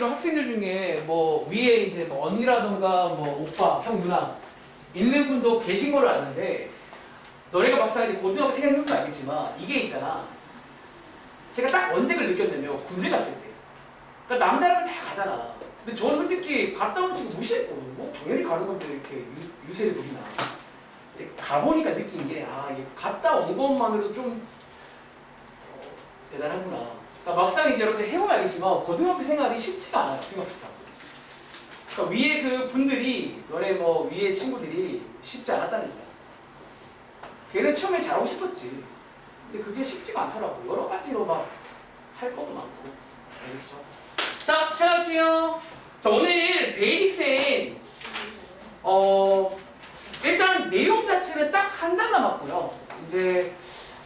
좀 학생들 중에 뭐 위에 이제 뭐 언니라던가 뭐 오빠, 형, 누나 있는 분도 계신 걸로 아는데 너네가 막상 이제 고등학생 생각해보면 알겠지만 이게 있잖아. 제가 딱 언제를 느꼈냐면 군대 갔을 때. 그러니까 남자라면 다 가잖아. 근데 저는 솔직히 갔다 온 친구 무시했거든요. 뭐 당연히 가는 건데 이렇게 유세를 부리나. 근데 가보니까 느낀 게 이게 갔다 온 것만으로도 좀 대단하구나. 그러니까 막상 이제 여러분들 해보면 알겠지만 고등학교 생활이 쉽지가 않아요. 생각보다. 그러니까 위에 그 분들이 너네 뭐 위에 친구들이 쉽지 않았다는 거야. 걔는 처음에 잘하고 싶었지. 근데 그게 쉽지가 않더라고. 여러 가지로 막 할 것도 많고. 알겠죠? 자, 시작할게요. 자, 오늘 베이직센 일단 내용 자체는 딱 한 장 남았고요. 이제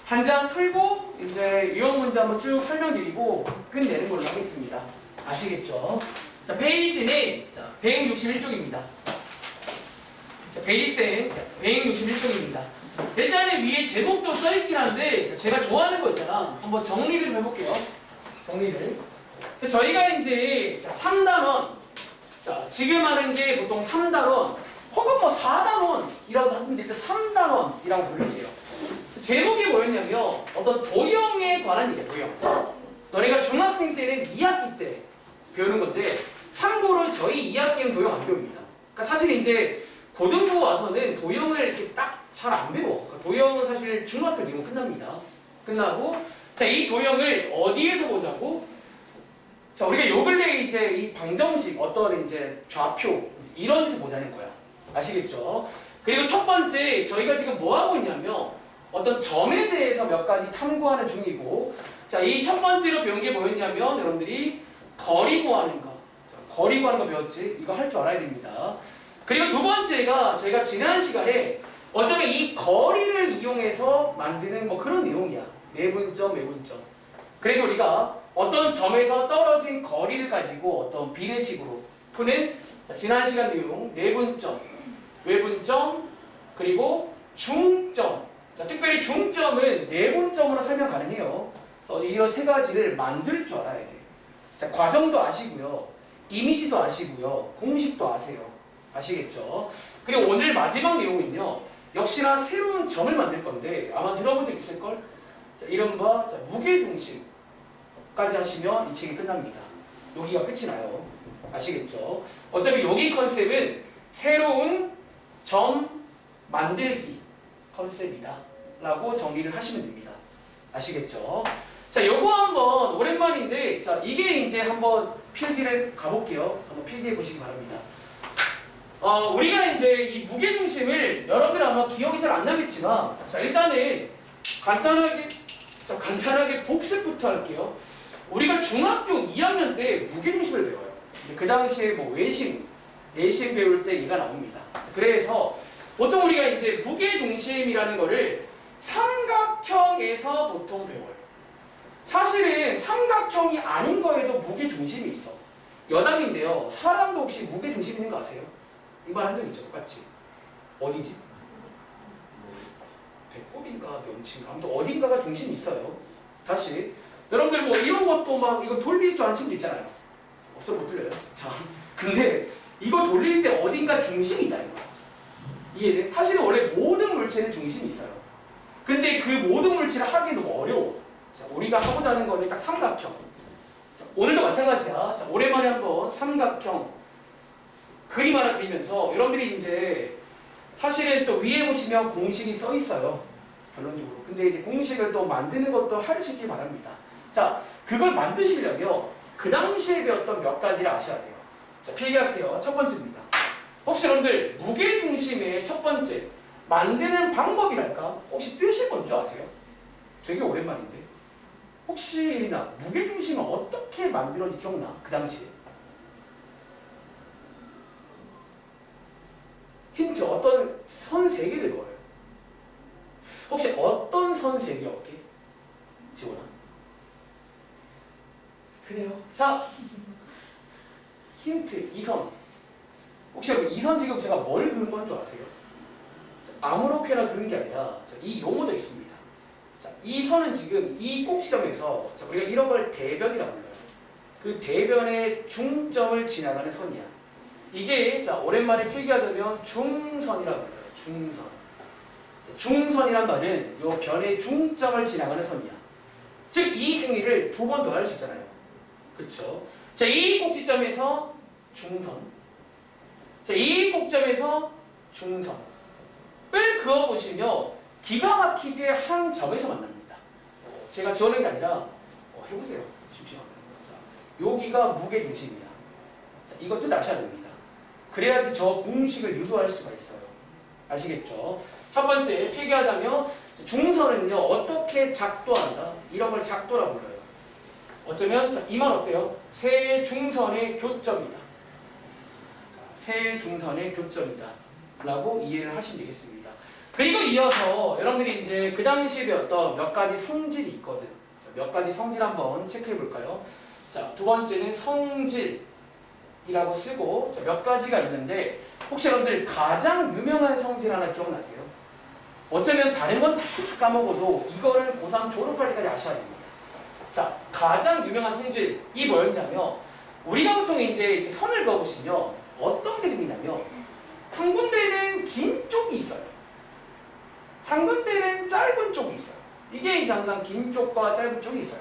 한 장 풀고 이제 유형 문제 한번 쭉 설명드리고 끝내는 걸로 하겠습니다. 아시겠죠? 자, 페이지는 161쪽입니다. 자, 베이직센 161쪽입니다. 일단은 위에 제목도 써있긴 한데 제가 좋아하는 거 있잖아. 한번 정리를 좀 해볼게요. 정리를. 자, 저희가 이제 3단원, 자, 지금 하는 게 보통 3단원 혹은 뭐 4단원이라고 하는데 일단 3단원이라고 부를게요. 제목이 뭐였냐면 어떤 도형에 관한 얘기야. 도형. 너네가 중학생 때는 2학기 때 배우는 건데 참고로 저희 2학기는 도형 안 배웁니다. 그러니까 사실 이제 고등부 와서는 도형을 이렇게 딱 잘 안 배워. 그러니까 도형은 사실 중학교 되면 끝납니다. 끝나고 자, 이 도형을 어디에서 보자고? 자, 우리가 요 근래에 이제 이 방정식 어떤 이제 좌표 이런 데서 보자는 거야. 아시겠죠? 그리고 첫 번째 저희가 지금 뭐 하고 있냐면 어떤 점에 대해서 몇 가지 탐구하는 중이고 자, 이 첫 번째로 배운 게 뭐였냐면 여러분들이 거리 구하는 거. 자, 거리 구하는 거 배웠지? 이거 할 줄 알아야 됩니다. 그리고 두 번째가 저희가 지난 시간에 어쩌면 이 거리를 이용해서 만드는 뭐 그런 내용이야. 내분점, 외분점. 그래서 우리가 어떤 점에서 떨어진 거리를 가지고 어떤 비례식으로 푸는 자, 지난 시간 내용 내분점, 외분점, 그리고 중점. 자, 특별히 중점은 내분점으로 설명 가능해요. 그래서 이 세 가지를 만들 줄 알아야 돼. 자, 과정도 아시고요. 이미지도 아시고요. 공식도 아세요. 아시겠죠? 그리고 오늘 마지막 내용은요. 역시나 새로운 점을 만들 건데 아마 들어본 적 있을걸? 자, 이른바 무게중심까지 하시면 이 책이 끝납니다. 여기가 끝이 나요. 아시겠죠? 어차피 여기 컨셉은 새로운 점 만들기 컨셉이다 라고 정리를 하시면 됩니다. 아시겠죠? 자, 요거 한번 오랜만인데 자, 이게 이제 한번 필기를 가볼게요. 한번 필기해 보시기 바랍니다. 우리가 이제 이 무게중심을 여러분들 아마 기억이 잘 안 나겠지만 자, 일단은 간단하게 복습부터 할게요. 우리가 중학교 2학년 때 무게중심을 배워요. 그 당시에 뭐 외심, 내심 배울 때 얘가 나옵니다. 그래서 보통 우리가 이제 무게중심이라는 거를 삼각형에서 보통 배워요. 사실은 삼각형이 아닌 거에도 무게중심이 있어. 여담인데요. 사람도 혹시 무게중심 있는 거 아세요? 이 말 한 적 있죠? 똑같이. 어디지? 배꼽인가 명치인가 아무튼 어딘가가 중심이 있어요. 다시 여러분들 뭐 이런 것도 막 이거 돌릴 줄 아는 친구 있잖아요. 어쩜 못 돌려요? 자, 근데 이거 돌릴 때 어딘가 중심이 있다는 거야. 이해돼? 사실은 원래 모든 물체는 중심이 있어요. 근데 그 모든 물체를 하기 너무 어려워. 자, 우리가 하고자 하는 거는 딱 삼각형. 자, 오늘도 마찬가지야. 자, 오랜만에 한번 삼각형 그림 하나 그리면서 여러분들이 이제 사실은 또 위에 보시면 공식이 써 있어요. 결론적으로. 근데 이제 공식을 또 만드는 것도 할 수 있길 바랍니다. 자, 그걸 만드시려면 그 당시에 배웠던 몇 가지를 아셔야 돼요. 자, 필기할게요. 첫 번째입니다. 혹시 여러분들 무게중심의 첫 번째 만드는 방법이랄까? 혹시 뜻이 뭔지 아세요? 되게 오랜만인데. 혹시 예린아 무게중심은 어떻게 만들어진지 기억나? 그 당시에. 힌트, 어떤 선 3개를 그어요. 혹시 어떤 선 3개 없게? 지원아? 그래요. 자, 힌트, 이 선. 혹시 여러분 이 선 지금 제가 뭘 그은 건 줄 아세요? 자, 아무렇게나 그은 게 아니라 자, 이 용어도 있습니다. 자, 이 선은 지금 이 꼭지점에서 자, 우리가 이런 걸 대변이라고 불러요. 그 대변의 중점을 지나가는 선이야. 이게 자 오랜만에 필기하자면 중선이라고 불러요. 중선. 중선이란 말은 요 변의 중점을 지나가는 선이야. 즉 이 행위를 두 번 더 할 수 있잖아요. 그렇죠? 자, 이 꼭지점에서 중선. 자, 이 꼭점에서 중선을 그어보시며 기가 막히게 한 점에서 만납니다. 제가 지어낸 게 아니라 해보세요. 잠시만요. 자, 여기가 무게 중심이야. 자, 이것도 아셔야 됩니다. 그래야지 저 공식을 유도할 수가 있어요. 아시겠죠? 첫 번째 필기하자면 중선은요 어떻게 작도한다? 이런 걸 작도라고 불러요. 어쩌면 이 말 어때요? 세 중선의 교점이다. 세 중선의 교점이다 라고 이해를 하시면 되겠습니다. 그리고 이어서 여러분들이 이제 그 당시에 배웠던 몇 가지 성질이 있거든. 몇 가지 성질 한번 체크해 볼까요? 자, 두 번째는 성질이라고 쓰고 몇 가지가 있는데 혹시 여러분들 가장 유명한 성질 하나 기억나세요? 어쩌면 다른 건 다 까먹어도 이거는 고3 졸업할 때까지 아셔야 됩니다. 자, 가장 유명한 성질이 뭐였냐면 우리가 보통 이제 이렇게 선을 그어보시면 어떤 게 생기냐면 한 군데는 긴 쪽이 있어요. 한 군데는 짧은 쪽이 있어요. 이게 이제 항상 긴 쪽과 짧은 쪽이 있어요.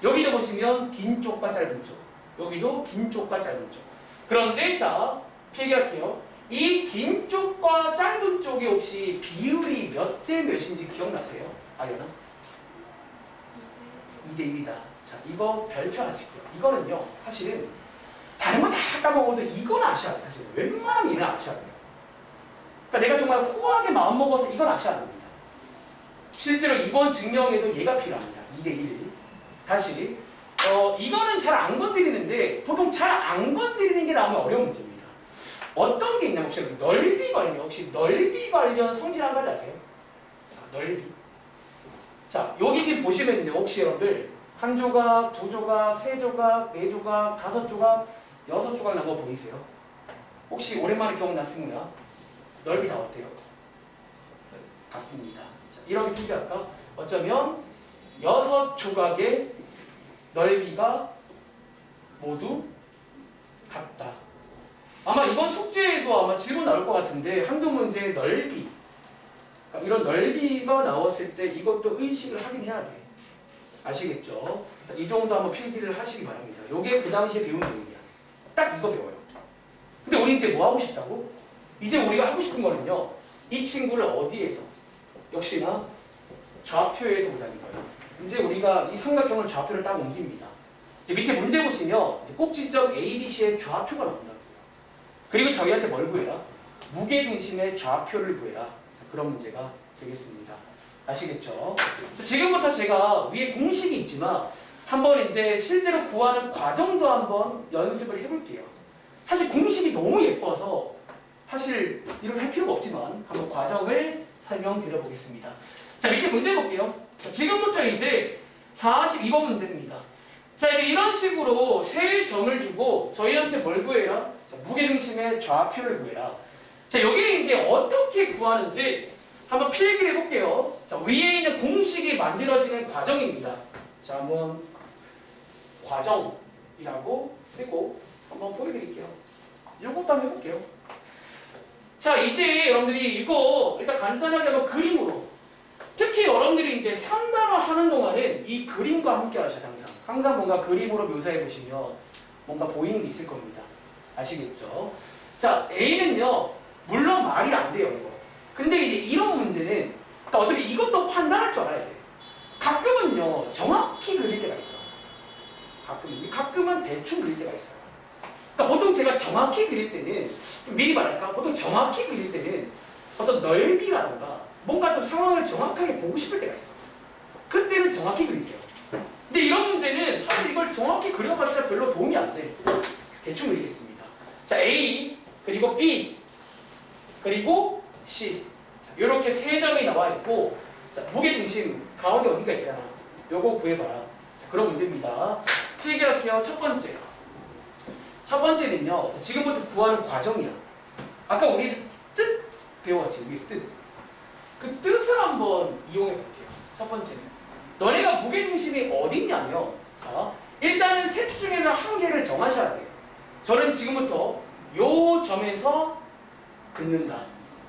여기도 보시면 긴 쪽과 짧은 쪽, 여기도 긴 쪽과 짧은 쪽. 그런데 자, 필기할게요. 이 긴 쪽과 짧은 쪽이 혹시 비율이 몇 대 몇인지 기억나세요? 아연아? 2대1이다. 자, 이거 별표 하나 칠게요. 이거는요, 사실은 다른 거 다 까먹어도 이건 아셔야 돼요. 사실 웬만하면 얘는 아셔야 돼요. 그러니까 내가 정말 후하게 마음먹어서 이건 아셔야 됩니다. 실제로 이번 증명에도 얘가 필요합니다. 2대1. 다시 이거는 잘 안 건드리는데 보통 잘 안 건드리는 게 나오면 어려운 문제입니다. 어떤 게 있냐면 혹시 넓이 관련, 혹시 넓이 관련 성질 한 가지 아세요? 자, 넓이. 자, 여기 지금 보시면요. 혹시 여러분들 한 조각, 두 조각, 세 조각, 네 조각, 다섯 조각, 여섯 조각 나온 거 보이세요? 혹시 오랜만에 기억났습니까? 넓이 다 어때요? 같습니다. 자, 이렇게 필기할까? 어쩌면 여섯 조각의 넓이가 모두 같다. 아마 이번 숙제에도 아마 질문 나올 것 같은데 한두 문제의 넓이, 그러니까 이런 넓이가 나왔을 때 이것도 의식을 하긴 해야 돼. 아시겠죠? 이 정도 한번 필기를 하시기 바랍니다. 요게 그 당시에 배운 내용이야. 딱 이거 배워요. 근데 우리 이제 뭐 하고 싶다고? 이제 우리가 하고 싶은 거는요. 이 친구를 어디에서? 역시나 좌표에서 보자는 거예요. 이제 우리가 이 삼각형을 좌표를 딱 옮깁니다. 밑에 문제 보시면 꼭지점 A, B, C의 좌표가 나온다고요. 그리고 저희한테 뭘 구해라? 무게중심의 좌표를 구해라. 자, 그런 문제가 되겠습니다. 아시겠죠? 지금부터 제가 위에 공식이 있지만 한번 이제 실제로 구하는 과정도 한번 연습을 해볼게요. 사실 공식이 너무 예뻐서 사실 이렇게 할 필요가 없지만 한번 과정을 설명드려 보겠습니다. 자, 밑에 문제 볼게요. 자, 지금부터 이제 42번 문제입니다. 자, 이제 이런 식으로 세 점을 주고 저희한테 뭘 구해라? 자, 무게중심의 좌표를 구해라. 자, 여기에 이제 어떻게 구하는지 한번 필기를 해볼게요. 자, 위에 있는 공식이 만들어지는 과정입니다. 자, 한번 과정이라고 쓰고 한번 보여드릴게요. 이것도 한번 해볼게요. 자, 이제 여러분들이 이거 일단 간단하게 한번 그림으로, 특히 여러분들이 이제 3단원 하는 동안은 이 그림과 함께 하셔야 돼요. 항상 뭔가 그림으로 묘사해 보시면 뭔가 보이는 게 있을 겁니다. 아시겠죠? 자, A는요, 물론 말이 안 돼요, 이거. 근데 이제 이런 문제는 어차피 이것도 판단할 줄 알아야 돼. 가끔은요, 정확히 그릴 때가 있어. 가끔은 대충 그릴 때가 있어요. 그러니까 보통 제가 정확히 그릴 때는, 미리 말할까? 보통 정확히 그릴 때는 어떤 넓이라던가 뭔가 좀 상황을 정확하게 보고 싶을 때가 있어. 그때는 정확히 그리세요. 근데 이런 문제는 사실 이걸 정확히 그려봤자 별로 도움이 안 돼. 대충 그리겠습니다. 자, A, 그리고 B, 그리고 C. 자, 이렇게 세 점이 나와 있고, 자, 무게중심 가운데 어디가 있잖아. 요거 구해봐라. 자, 그런 문제입니다. 필기할게요. 첫 번째. 첫 번째는요, 지금부터 구하는 과정이야. 아까 우리 뜻 배웠지, 우리 뜻. 그 뜻을 한번 이용해 볼게요. 첫 번째는. 너네가 무게중심이 어디 있냐면, 자, 일단은 셋 중에서 한 개를 정하셔야 돼요. 저는 지금부터 요 점에서 긋는다.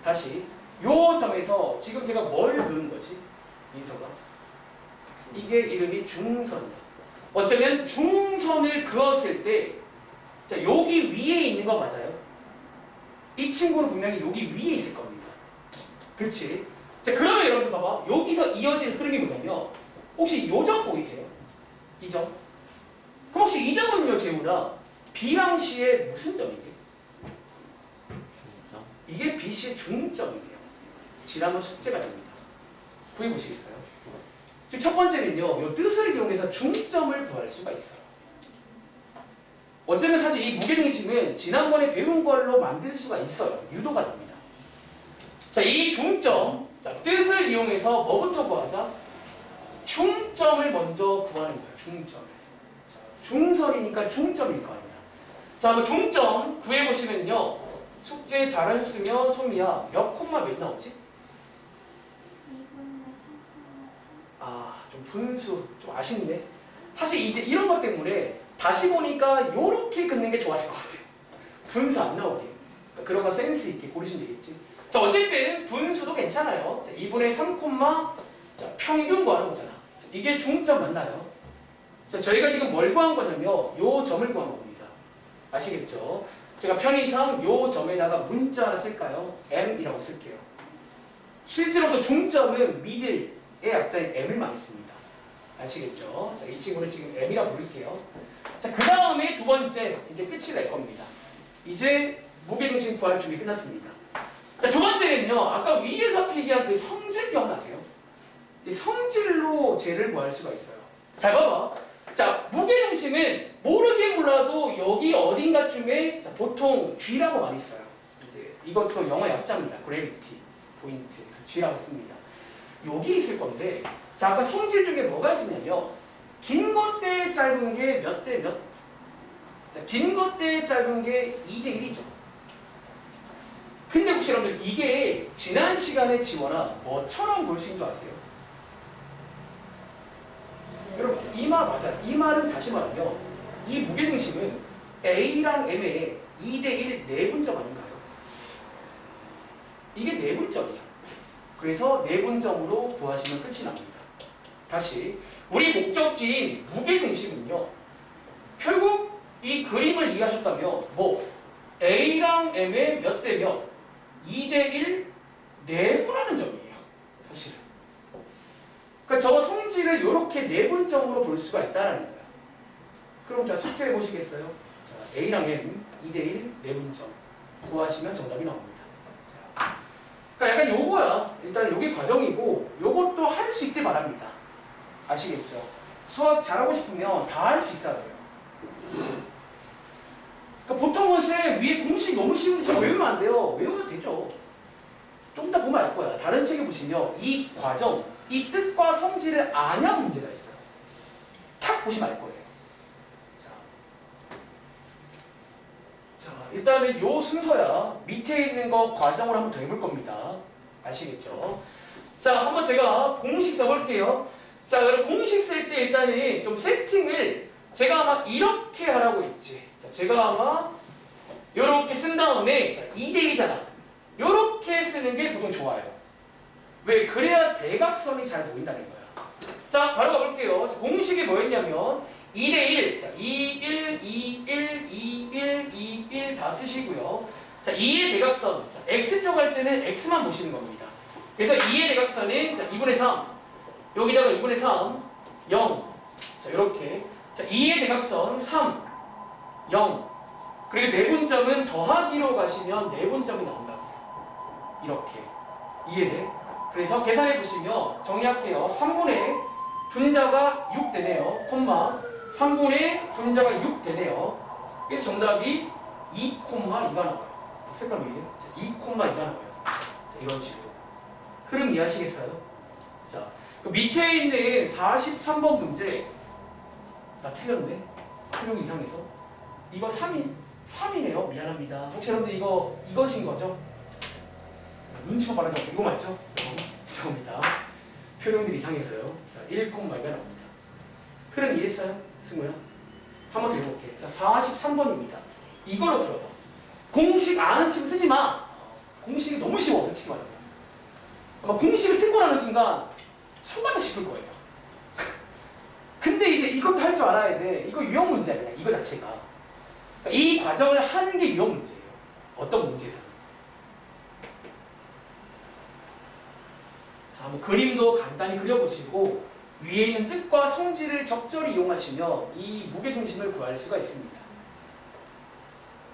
다시 요 점에서 지금 제가 뭘 그은 거지? 인서가 이게 이름이 중선이야. 어쩌면 중선을 그었을 때 자, 여기 위에 있는 거 맞아요? 이 친구는 분명히 여기 위에 있을 겁니다. 그치? 자, 그러면 여러분들 봐봐. 여기서 이어지는 흐름이 뭐냐면 혹시 이 점 보이세요? 이 점? 그럼 혹시 이 점은요, 재우라 B랑 C의 무슨 점이게? 이게 BC의 중점이에요. 지난번 숙제가 됩니다. 구해보시겠어요? 지금 첫 번째는요, 이 뜻을 이용해서 중점을 구할 수가 있어요. 어쩌면 사실 이 무게중심은 지난번에 배운 걸로 만들 수가 있어요. 유도가 됩니다. 자, 이 중점, 자, 뜻을 이용해서 뭐부터 구하자? 중점을 먼저 구하는 거예요. 중점을. 자, 중선이니까 중점일 거 아니야. 자, 그 중점 구해보시면요. 숙제 잘하셨으면 소미야 몇 콤마 몇 나오지? 아, 좀 분수 좀 아쉽네. 사실 이제 이런 것 때문에 다시 보니까 요렇게 긋는 게 좋았을 것 같아요. 분수 안 나오게. 그러니까 그런 거 센스 있게 고르시면 되겠지. 자, 어쨌든 분수도 괜찮아요. 자, 2분의 3 콤마 자, 평균 구하는 거잖아. 자, 이게 중점 맞나요? 자, 저희가 지금 뭘 구한 거냐면 요 점을 구한 겁니다. 아시겠죠? 제가 편의상 요 점에다가 문자 하나 쓸까요? M이라고 쓸게요. 실제로도 중점은 미들의 앞자리 M을 많이 씁니다. 아시겠죠? 자, 이 친구는 지금 M이라고 부를게요. 자, 그 다음에 두 번째, 이제 끝이 날 겁니다. 이제 무게중심 구할 준비 끝났습니다. 자, 두 번째는요, 아까 위에서 필기한 그 성질 기억나세요? 이 성질로 쟤를 구할 수가 있어요. 잘 봐봐. 자, 무게중심은 모르게 몰라도 여기 어딘가쯤에 자, 보통 G라고 많이 써요. 이제 이것도 영어의 약자입니다. 그래비티, 포인트, 그래서 G라고 씁니다. 여기 있을 건데, 자, 아까 성질 중에 뭐가 있었냐면 긴 것 대 짧은 게 몇 대 몇? 자, 긴 것 대 짧은 게 2대 1이죠. 근데 혹시 여러분들 이게 지난 시간에 지워라 뭐처럼 볼 수 있는 줄 아세요? 여러분 이 말 맞아요. 이 말은 다시 말하면 이 무게중심은 A랑 M의 2대1 내분점 아닌가요? 이게 내분점이죠. 그래서 내분점으로 구하시면 끝이 납니다. 다시 우리 목적지인 무게중심은요. 결국 이 그림을 이해하셨다면 뭐 A랑 M의 몇 대 몇? 2대1 내분하는 점이에요. 사실은. 그러니까 저 성질을 이렇게 내분점으로 볼 수가 있다는 거야. 그럼 자 숙제해 보시겠어요? 자, A랑 M 2대1 내분점 구하시면 정답이 나옵니다. 자, 그러니까 약간 요거야. 일단 요게 과정이고 요것도 할 수 있길 바랍니다. 아시겠죠? 수학 잘하고 싶으면 다 할 수 있어야 돼요. 그러니까 보통은 쌤 위에 공식 너무 쉬운데 저 외우면 안 돼요. 외우면 되죠. 좀 이따 보면 알 거야. 다른 책에 보시면 이 과정, 이 뜻과 성질을 아냐 문제가 있어요. 탁 보시면 알 거예요. 자, 일단은 요 순서야. 밑에 있는 거 과정으로 한번 더 해볼 겁니다. 아시겠죠? 자, 한번 제가 공식 써볼게요. 자, 그럼 공식 쓸 때 일단은 좀 세팅을 제가 아마 이렇게 하라고 했지. 자, 제가 아마 요렇게 쓴 다음에 자, 2대1이잖아. 요렇게 쓰는 게 보통 좋아요. 왜? 그래야 대각선이 잘 보인다는 거야. 자, 바로 가볼게요. 자, 공식이 뭐였냐면 2대1. 자, 2, 1, 2, 1, 2, 1, 2, 1 다 쓰시고요. 자, 2의 대각선. 자, X쪽 할 때는 X만 보시는 겁니다. 그래서 2의 대각선은 자, 2분의 3. 여기다가 2분의 3, 0. 자, 이렇게. 자, 2의 대각선 3, 0. 그리고 내분점은 더하기로 가시면 내분점이 나온다. 이렇게. 이해돼? 그래서 계산해 보시면 정리할게요. 3분의 분자가 6 되네요. 콤마 3분의 분자가 6 되네요. 그래서 정답이 2, 2가 나와요. 색깔 보이네요. 2, 2가 나와요. 자, 이런 식으로. 흐름 이해하시겠어요? 자, 그 밑에 있는 43번 문제 나 틀렸네. 활용 이상해서 이거 3이네요. 미안합니다. 혹시 여러분들 이것인 거죠? 눈치만 빨라져. 이거 맞죠? 죄송합니다. 표정들이 이상해서요. 자, 1, 2가 나옵니다. 흐름 이해했어요? 승우야? 한번 더 해볼게. 자, 43번입니다. 이걸로 풀어봐. 공식 아는 침 쓰지 마. 공식이 너무 쉬워, 솔직히 말하면. 아마 공식을 듣고 나는 순간 손바닥 짚을 거예요. 근데 이제 이것도 할 줄 알아야 돼. 이거 유형 문제야, 그냥 이거 자체가. 이 과정을 하는 게 유형 문제예요. 어떤 문제에서는. 자, 한번 그림도 간단히 그려보시고 위에 있는 뜻과 성질을 적절히 이용하시면 이 무게중심을 구할 수가 있습니다.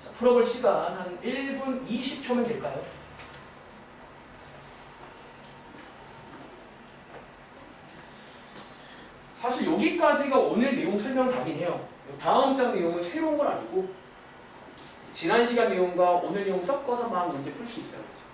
자, 풀어볼 시간 한 1분 20초면 될까요? 사실 여기까지가 오늘 내용 설명 답이긴 해요. 다음 장 내용은 새로운 건 아니고 지난 시간 내용과 오늘 내용 섞어서 막 문제 풀 수 있어요. 그렇죠?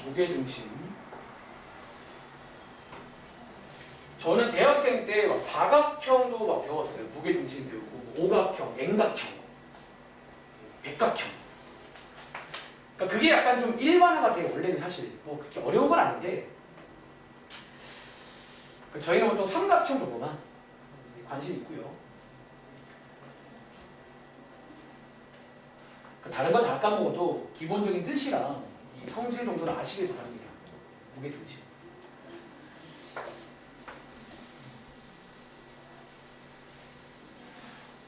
무게중심. 저는 대학생 때 막 사각형도 막 배웠어요. 무게중심 배우고 오각형, N각형, 백각형. 그러니까 그게 약간 좀 일반화가 돼요. 원래는 사실 뭐 그렇게 어려운 건 아닌데 저희는 보통 삼각형 정도만 관심 있고요. 다른 거 다 까먹어도 기본적인 뜻이랑 이 성질 정도는 아시길 바랍니다. 무게중심.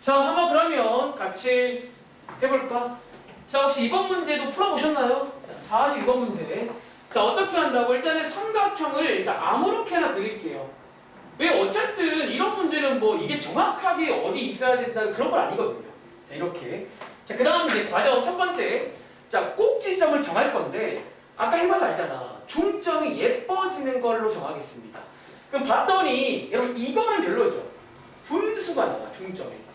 자, 한번 그러면 같이 해볼까? 자, 혹시 이번 문제도 풀어보셨나요? 자, 42번 문제. 자, 어떻게 한다고? 일단은 삼각형을 일단 아무렇게나 그릴게요. 왜? 어쨌든 이런 문제는 뭐 이게 정확하게 어디 있어야 된다는 그런 건 아니거든요. 자, 이렇게. 자, 그 다음 이제 과정 첫 번째. 자, 꼭지점을 정할 건데 아까 해봐서 알잖아. 중점이 예뻐지는 걸로 정하겠습니다. 그럼 봤더니 여러분 이거는 별로죠. 분수가 나와, 중점에.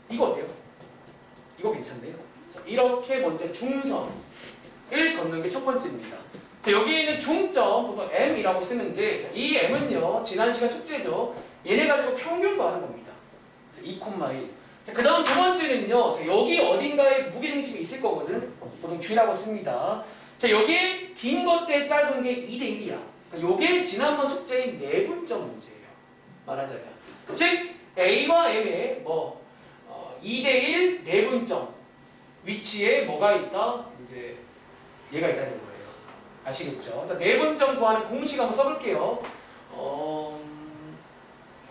이거 어때요? 이거 괜찮네요. 자, 이렇게 먼저 중선을 걷는 게 첫 번째입니다. 자, 여기 있는 중점 보통 M이라고 쓰는데 자, 이 M은요 지난 시간 숙제죠. 얘네 가지고 평균 구하는 겁니다. 2,1. 자, 그 다음 두 번째는요. 자, 여기 어딘가에 무게중심이 있을 거거든. 보통 G라고 씁니다. 자, 여기에 긴 것 대 짧은 게 2대1이야. 요게 지난번 숙제의 내분점 문제예요. 말하자면. 즉 A와 M의 뭐 2대1 내분점 위치에 뭐가 있다? 이제 얘가 있다는 거예요. 아시겠죠? 내분점 구하는 공식 한번 써볼게요.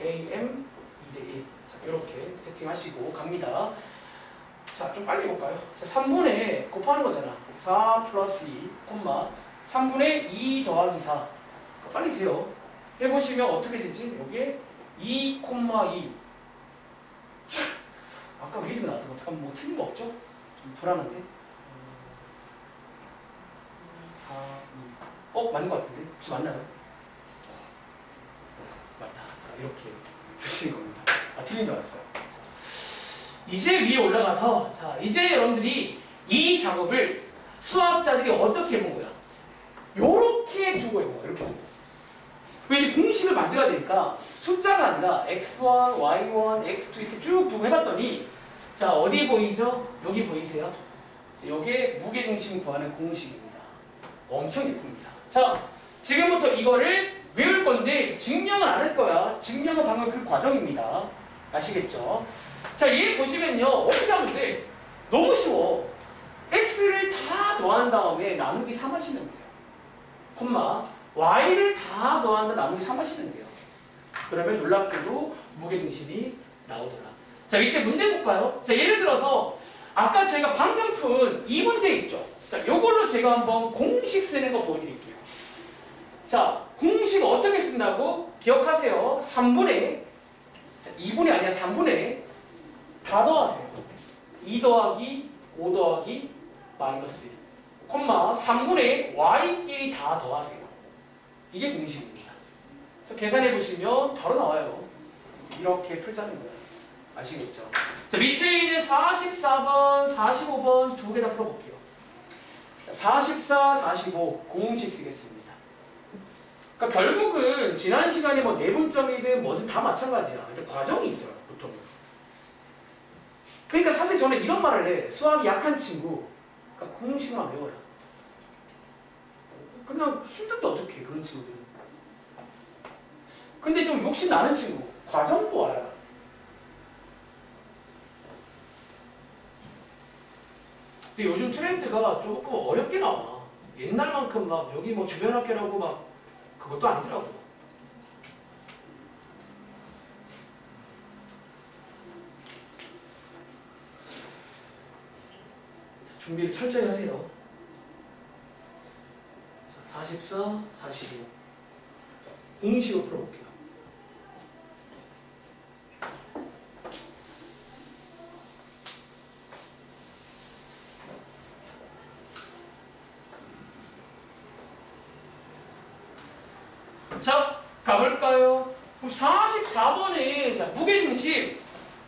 AM 2대1. 자, 이렇게 세팅하시고 갑니다. 자, 좀 빨리 해볼까요? 자, 3분의 곱하는 거잖아. 4 플러스 2, 3분의 2 더하기 4. 빨리 돼요. 해보시면 어떻게 되지? 여기에 2, 2. 아까 왜 이름이 나왔던 거 어떡하면 뭐 틀린 거 없죠? 좀 불안한데? 4, 2. 맞는 거 같은데? 혹시 맞나요? 맞다. 자, 이렇게 보시는 겁니다. 틀린 줄 알았어요. 자, 이제 위에 올라가서 자, 이제 여러분들이 이 작업을 수학자들이 어떻게 해본 거야? 요렇게 두고 해본 거야. 이렇게 두고. 왜 공식을 만들어야 되니까 숫자가 아니라 x1, y1, x2 이렇게 쭉 두고 해봤더니 자, 어디 보이죠? 여기 보이세요? 이게 무게중심 구하는 공식입니다. 엄청 예쁩니다. 자, 지금부터 이거를 외울 건데 증명은 안 할 거야. 증명은 방금 그 과정입니다. 아시겠죠? 자, 얘 보시면요. 어떻게 하면 돼? 너무 쉬워. x를 다 더한 다음에 나누기 3 하시면 돼요. 콤마 y를 다 더한 다음에 나누기 3 하시면 돼요. 그러면 놀랍게도 무게중심이 나오더라. 자, 밑에 문제 볼까요? 자, 예를 들어서 아까 저희가 방금 푼 이 문제 있죠? 자, 요걸로 제가 한번 공식 쓰는 거 보여드릴게요. 자, 공식 어떻게 쓴다고? 기억하세요. 3분의, 자, 2분이 아니라 3분의 다 더하세요. 2 더하기 5 더하기 마이너스 1, 콤마 3분의 y끼리 다 더하세요. 이게 공식입니다. 그래서 계산해 보시면 바로 나와요. 이렇게 풀자는 거예요. 아시겠죠? 자, 밑에 있는 44번, 45번 두 개 다 풀어볼게요. 자, 44, 45 공식 쓰겠습니다. 그러니까 결국은 지난 시간에 뭐 내분점이든 뭐든 다 마찬가지야. 근데 과정이 있어요, 보통. 그러니까 사실 저는 이런 말을 해. 수학이 약한 친구, 그러니까 공식만 외워라. 그냥 힘든데 어떡해, 그런 친구들은. 근데 좀 욕심 나는 친구, 과정도 알아. 근데 요즘 트렌드가 조금 어렵게 나와. 옛날만큼 막 여기 뭐 주변 학교라고 막 그것도 아니더라고. 자, 준비를 철저히 하세요. 자, 44, 45 공식으로 풀어볼게요. 자, 가볼까요? 44번에 자, 무게중심.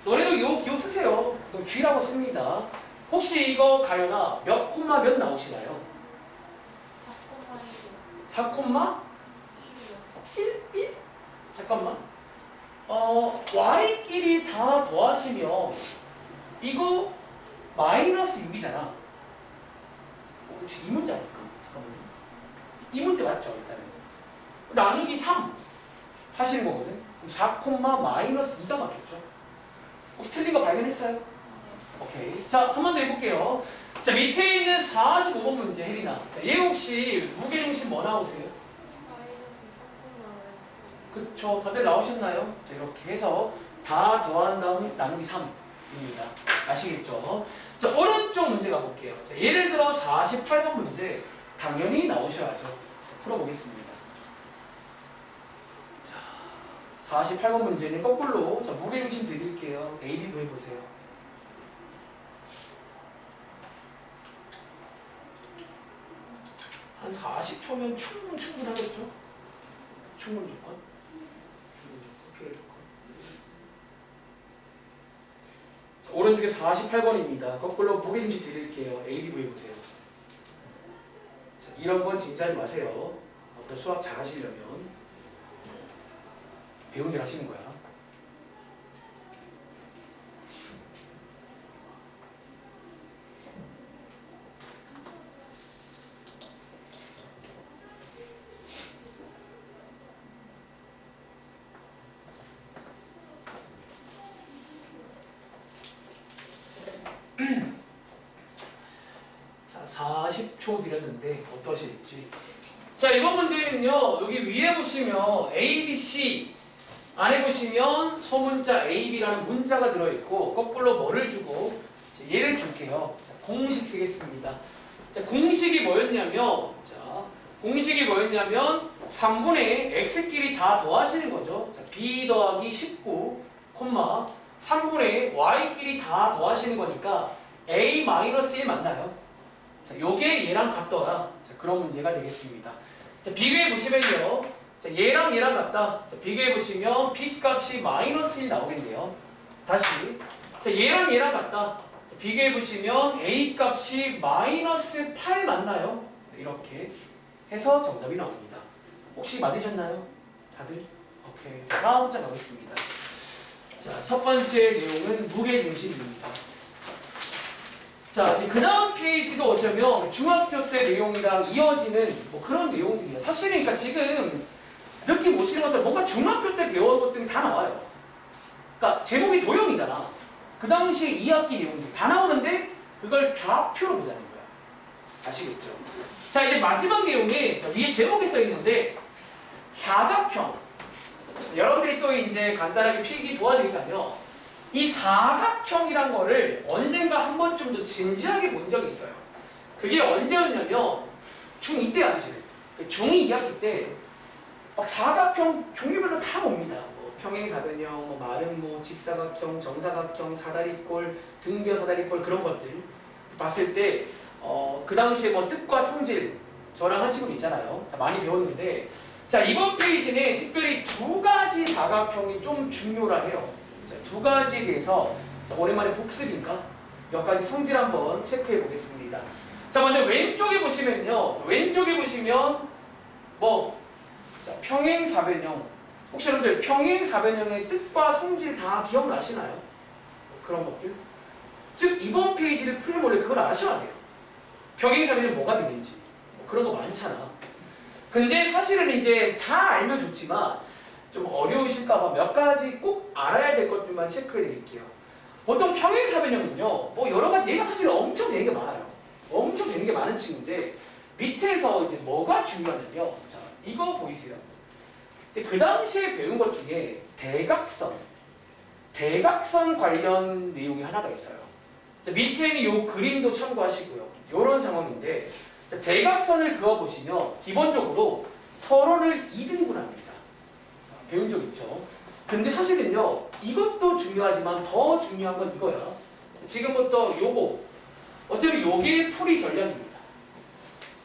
너네도 요 기호 쓰세요. 너 G라고 씁니다. 혹시 이거 가려나 몇 콤마 몇 나오시나요? 4 콤마 1? 1? 잠깐만. Y끼리 다 더하시면 이거 마이너스 6이잖아. 혹시 이 문제 아닐까? 잠깐만요. 이 문제 맞죠? 일단은. 나누기 3 하시는 거거든. 그럼 4 콤마 마이너스 2가 맞겠죠? 혹시 틀린 거 발견했어요? 오케이. 자, 한 번 더 해볼게요. 자, 밑에 있는 45번 문제, 혜린아. 자, 얘 혹시 무게중심 뭐 나오세요? 그쵸. 다들 나오셨나요? 자, 이렇게 해서 다 더한 다음 나누기 3입니다. 아시겠죠? 자, 오른쪽 문제 가볼게요. 자, 예를 들어 48번 문제 당연히 나오셔야죠. 자, 풀어보겠습니다. 48번 문제는 거꾸로 자, 무게중심 드릴게요. A, B 구해보세요. 한 40초면 충분하겠죠? 충분 조건? 필요 조건. 자, 오른쪽에 48번입니다. 거꾸로 무게중심 드릴게요. A, B 구해보세요. 자, 이런 건 진지하지 마세요. 앞으로 수학 잘 하시려면 배운 일 하시는 거야. 자, 40초 드렸는데 어떠실지. 자, 이번 문제는요. 여기 위에 보시면 A, B, C 안에 보시면 소문자 A, B라는 문자가 들어있고 거꾸로 뭐를 주고 얘를 줄게요. 자, 공식 쓰겠습니다. 자, 공식이 뭐였냐면 3분의 x끼리 다 더하시는 거죠. 자, b 더하기 19, 3분의 y끼리 다 더하시는 거니까 a-1 맞나요? 자, 요게 얘랑 같더라. 자, 그런 문제가 되겠습니다. 자, 비교해 보시면요. 자, 얘랑 같다. 자, 비교해 보시면 b 값이 -1 나오겠네요. 다시. 자, 얘랑 같다. 자, 비교해 보시면 a 값이 -8 맞나요? 이렇게 해서 정답이 나옵니다. 혹시 맞으셨나요? 다들? 오케이. 자, 다음 문제 가겠습니다. 자, 첫 번째 내용은 무게중심입니다. 자, 그 다음 페이지도 어쩌면 중학교 때 내용이랑 이어지는 뭐 그런 내용들이에요. 사실은 그러니까 지금 느낌 오시는 것처럼 뭔가 중학교 때 배운 것들이 다 나와요. 그러니까 제목이 도형이잖아. 그 당시에 2학기 내용들이 다 나오는데 그걸 좌표로 보자는 거야. 아시겠죠? 자, 이제 마지막 내용에 위에 제목이 써 있는데 사각형. 여러분들이 또 이제 간단하게 필기 도와드리자면 이 사각형이란 거를 언젠가 한 번쯤 더 진지하게 본 적이 있어요. 그게 언제였냐면 중2 때야 사실. 중2 2학기 때 막 사각형 종류별로 다 봅니다. 뭐 평행사변형, 뭐 마름모, 직사각형, 정사각형, 사다리꼴, 등변사다리꼴 그런 것들 봤을 때 그 당시에 뭐 뜻과 성질 저랑 한 친구 있잖아요. 자, 많이 배웠는데 자, 이번 페이지는 특별히 두 가지 사각형이 좀 중요라 해요. 자, 두 가지에 대해서 자, 오랜만에 복습인가? 몇 가지 성질 한번 체크해 보겠습니다. 자, 먼저 왼쪽에 보시면요. 왼쪽에 보시면 뭐 자, 평행사변형. 혹시 여러분들 평행사변형의 뜻과 성질 다 기억나시나요? 그런 것들? 즉 이번 페이지를 풀려면 원래 그걸 아셔야 돼요. 평행사변형이 뭐가 되는지 뭐 그런 거 많잖아. 근데 사실은 이제 다 알면 좋지만 좀 어려우실까봐 몇 가지 꼭 알아야 될 것들만 체크해 드릴게요. 보통 평행사변형은요, 뭐 여러 가지 얘가 사실 엄청 되는 게 많아요. 엄청 되는 게 많은 친구인데 밑에서 이제 뭐가 중요하냐면, 자 이거 보이세요? 이제 그 당시에 배운 것 중에 대각선 관련 내용이 하나가 있어요. 자, 밑에 있는 이 그림도 참고하시고요. 이런 상황인데 자, 대각선을 그어보시면 기본적으로 서로를 2등분합니다. 배운 적 있죠? 근데 사실은요, 이것도 중요하지만 더 중요한 건 이거야. 지금부터 요거, 어차피 요게 풀이 전략입니다.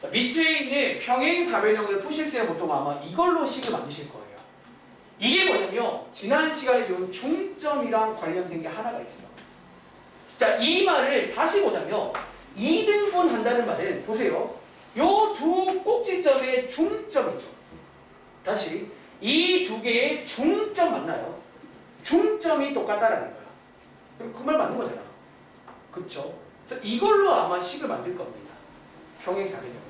자, 밑에 있는 평행사변형을 푸실 때는 보통 아마 이걸로 식을 만드실 거예요. 이게 뭐냐면 지난 시간에 요 중점이랑 관련된 게 하나가 있어. 자, 이 말을 다시 보자면 2등분 한다는 말은 보세요. 요 두 꼭지점의 중점이죠. 다시 이 두 개의 중점 맞나요? 중점이 똑같다라는 거야. 그럼 그 말 맞는 거잖아. 그쵸? 그래서 이걸로 아마 식을 만들 겁니다. 평행사변형.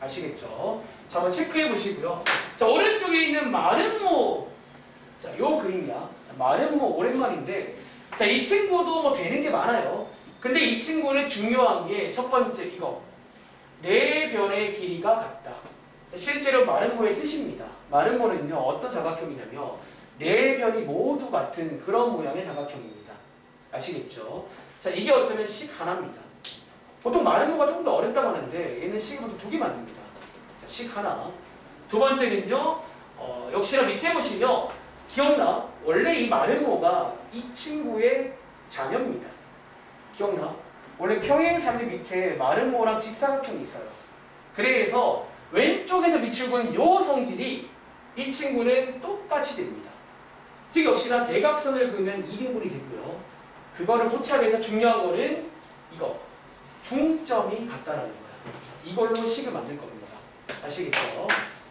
아시겠죠? 자, 한번 체크해 보시고요. 자, 오른쪽에 있는 마름모. 자, 요 그림이야. 마름모 오랜만인데, 자, 이 친구도 뭐 되는 게 많아요. 근데 이 친구는 중요한 게 첫 번째 이거. 네 변의 길이가 같다. 실제로 마름모의 뜻입니다. 마름모는요, 어떤 사각형이냐면, 네 변이 모두 같은 그런 모양의 사각형입니다. 아시겠죠? 자, 이게 어쩌면 식 하나입니다. 보통 마름모가 조금 더 어렵다고 하는데 얘는 식을 보통 두 개 만듭니다. 자, 식 하나. 두 번째는요, 역시나 밑에 보시면 기억나? 원래 이 마름모가 이 친구의 자녀입니다. 기억나? 원래 평행사변 밑에 마름모랑 직사각형이 있어요. 그래서 왼쪽에서 비추고 있는 요 성질이 이 친구는 똑같이 됩니다. 즉 역시나 대각선을 그으면 2등분이 되고요. 그거를 포착해서 중요한 거는 이거. 중점이 같다라는 거야. 이걸로 식을 만들 겁니다. 아시겠죠?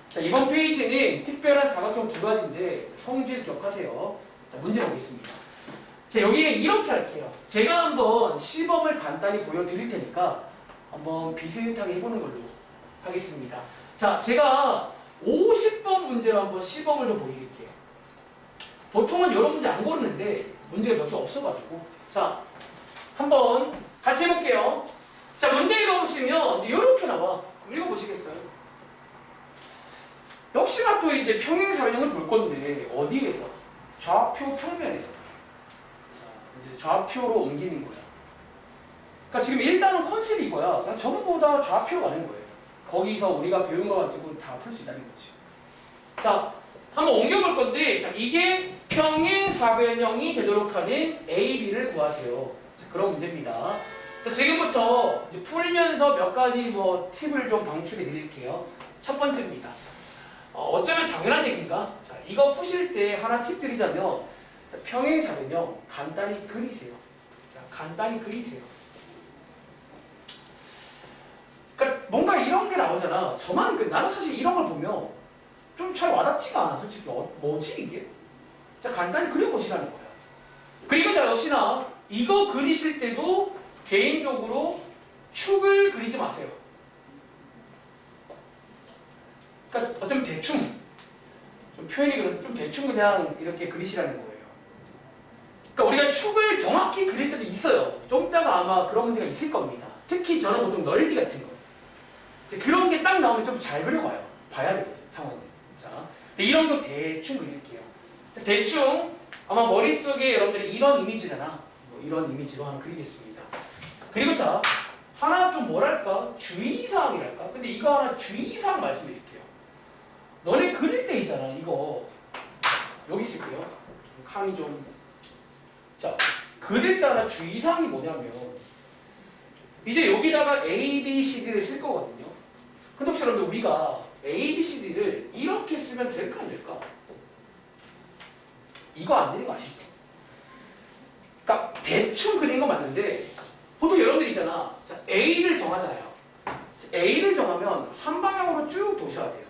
자, 이번 페이지는 특별한 사각형 두 가지인데 성질 기억하세요. 자, 문제 보겠습니다. 자, 여기는 이렇게 할게요. 제가 한번 시범을 간단히 보여드릴 테니까 한번 비슷하게 해보는 걸로 하겠습니다. 자, 제가 50번 문제로 한번 시범을 좀 보여드릴게요. 보통은 이런 문제 안 고르는데 문제가 몇 개 없어가지고 자, 한번 같이 해볼게요. 자, 문제 읽어보시면 이렇게 나와. 읽어보시겠어요? 역시나 또 이제 평행사변형을 볼 건데 어디에서? 좌표 평면에서. 자, 이제 좌표로 옮기는 거야. 그러니까 지금 일단은 컨셉이 이거야. 그냥 전부 다 좌표로 가는 거예요. 거기서 우리가 배운 거 가지고 다 풀 수 있다는 거지. 자, 한번 옮겨볼 건데, 자, 이게 평행사변형이 되도록 하는 A, B를 구하세요. 자, 그런 문제입니다. 자, 지금부터 이제 풀면서 몇 가지 뭐 팁을 좀 방출해 드릴게요. 첫 번째입니다. 어쩌면 당연한 얘기인가? 자, 이거 푸실 때 하나 팁 드리자면, 자, 평행사변형 간단히 그리세요. 자, 간단히 그리세요. 그러니까 뭔가 이런 게 나오잖아. 나는 사실 이런 걸 보면 좀 잘 와닿지가 않아. 솔직히 뭐지 이게? 자, 간단히 그려보시라는 거야. 그리고 자, 역시나 이거 그리실 때도 개인적으로 축을 그리지 마세요. 그러니까 어쩌면 대충 좀 표현이 그런데 좀 대충 그냥 이렇게 그리시라는 거예요. 그러니까 우리가 축을 정확히 그릴 때도 있어요. 좀 이따가 아마 그런 문제가 있을 겁니다. 특히 저는 보통 넓이 같은 거. 그런 게 딱 나오면 좀 잘 그려봐요. 봐야 돼요, 상황을. 자, 이런 거 대충 그릴게요. 대충 아마 머릿속에 여러분들이 이런 이미지잖아. 뭐 이런 이미지로 하나 그리겠습니다. 그리고 자, 하나 좀 뭐랄까? 주의사항이랄까? 근데 이거 하나 주의사항 말씀드릴게요. 너네 그릴 때 있잖아. 이거 여기 있을게요. 칸이 좀. 자, 그릴 때 하나 주의사항이 뭐냐면 이제 여기다가 A, B, C, D를 쓸 거거든요. 근데 혹시 여러분 우리가 A, B, C, D를 이렇게 쓰면 될까 안 될까? 이거 안 되는 거 아시죠? 대충 그린 거 맞는데 보통 여러분들 있잖아. 자, A를 정하잖아요. A를 정하면 한 방향으로 쭉 도셔야 돼요.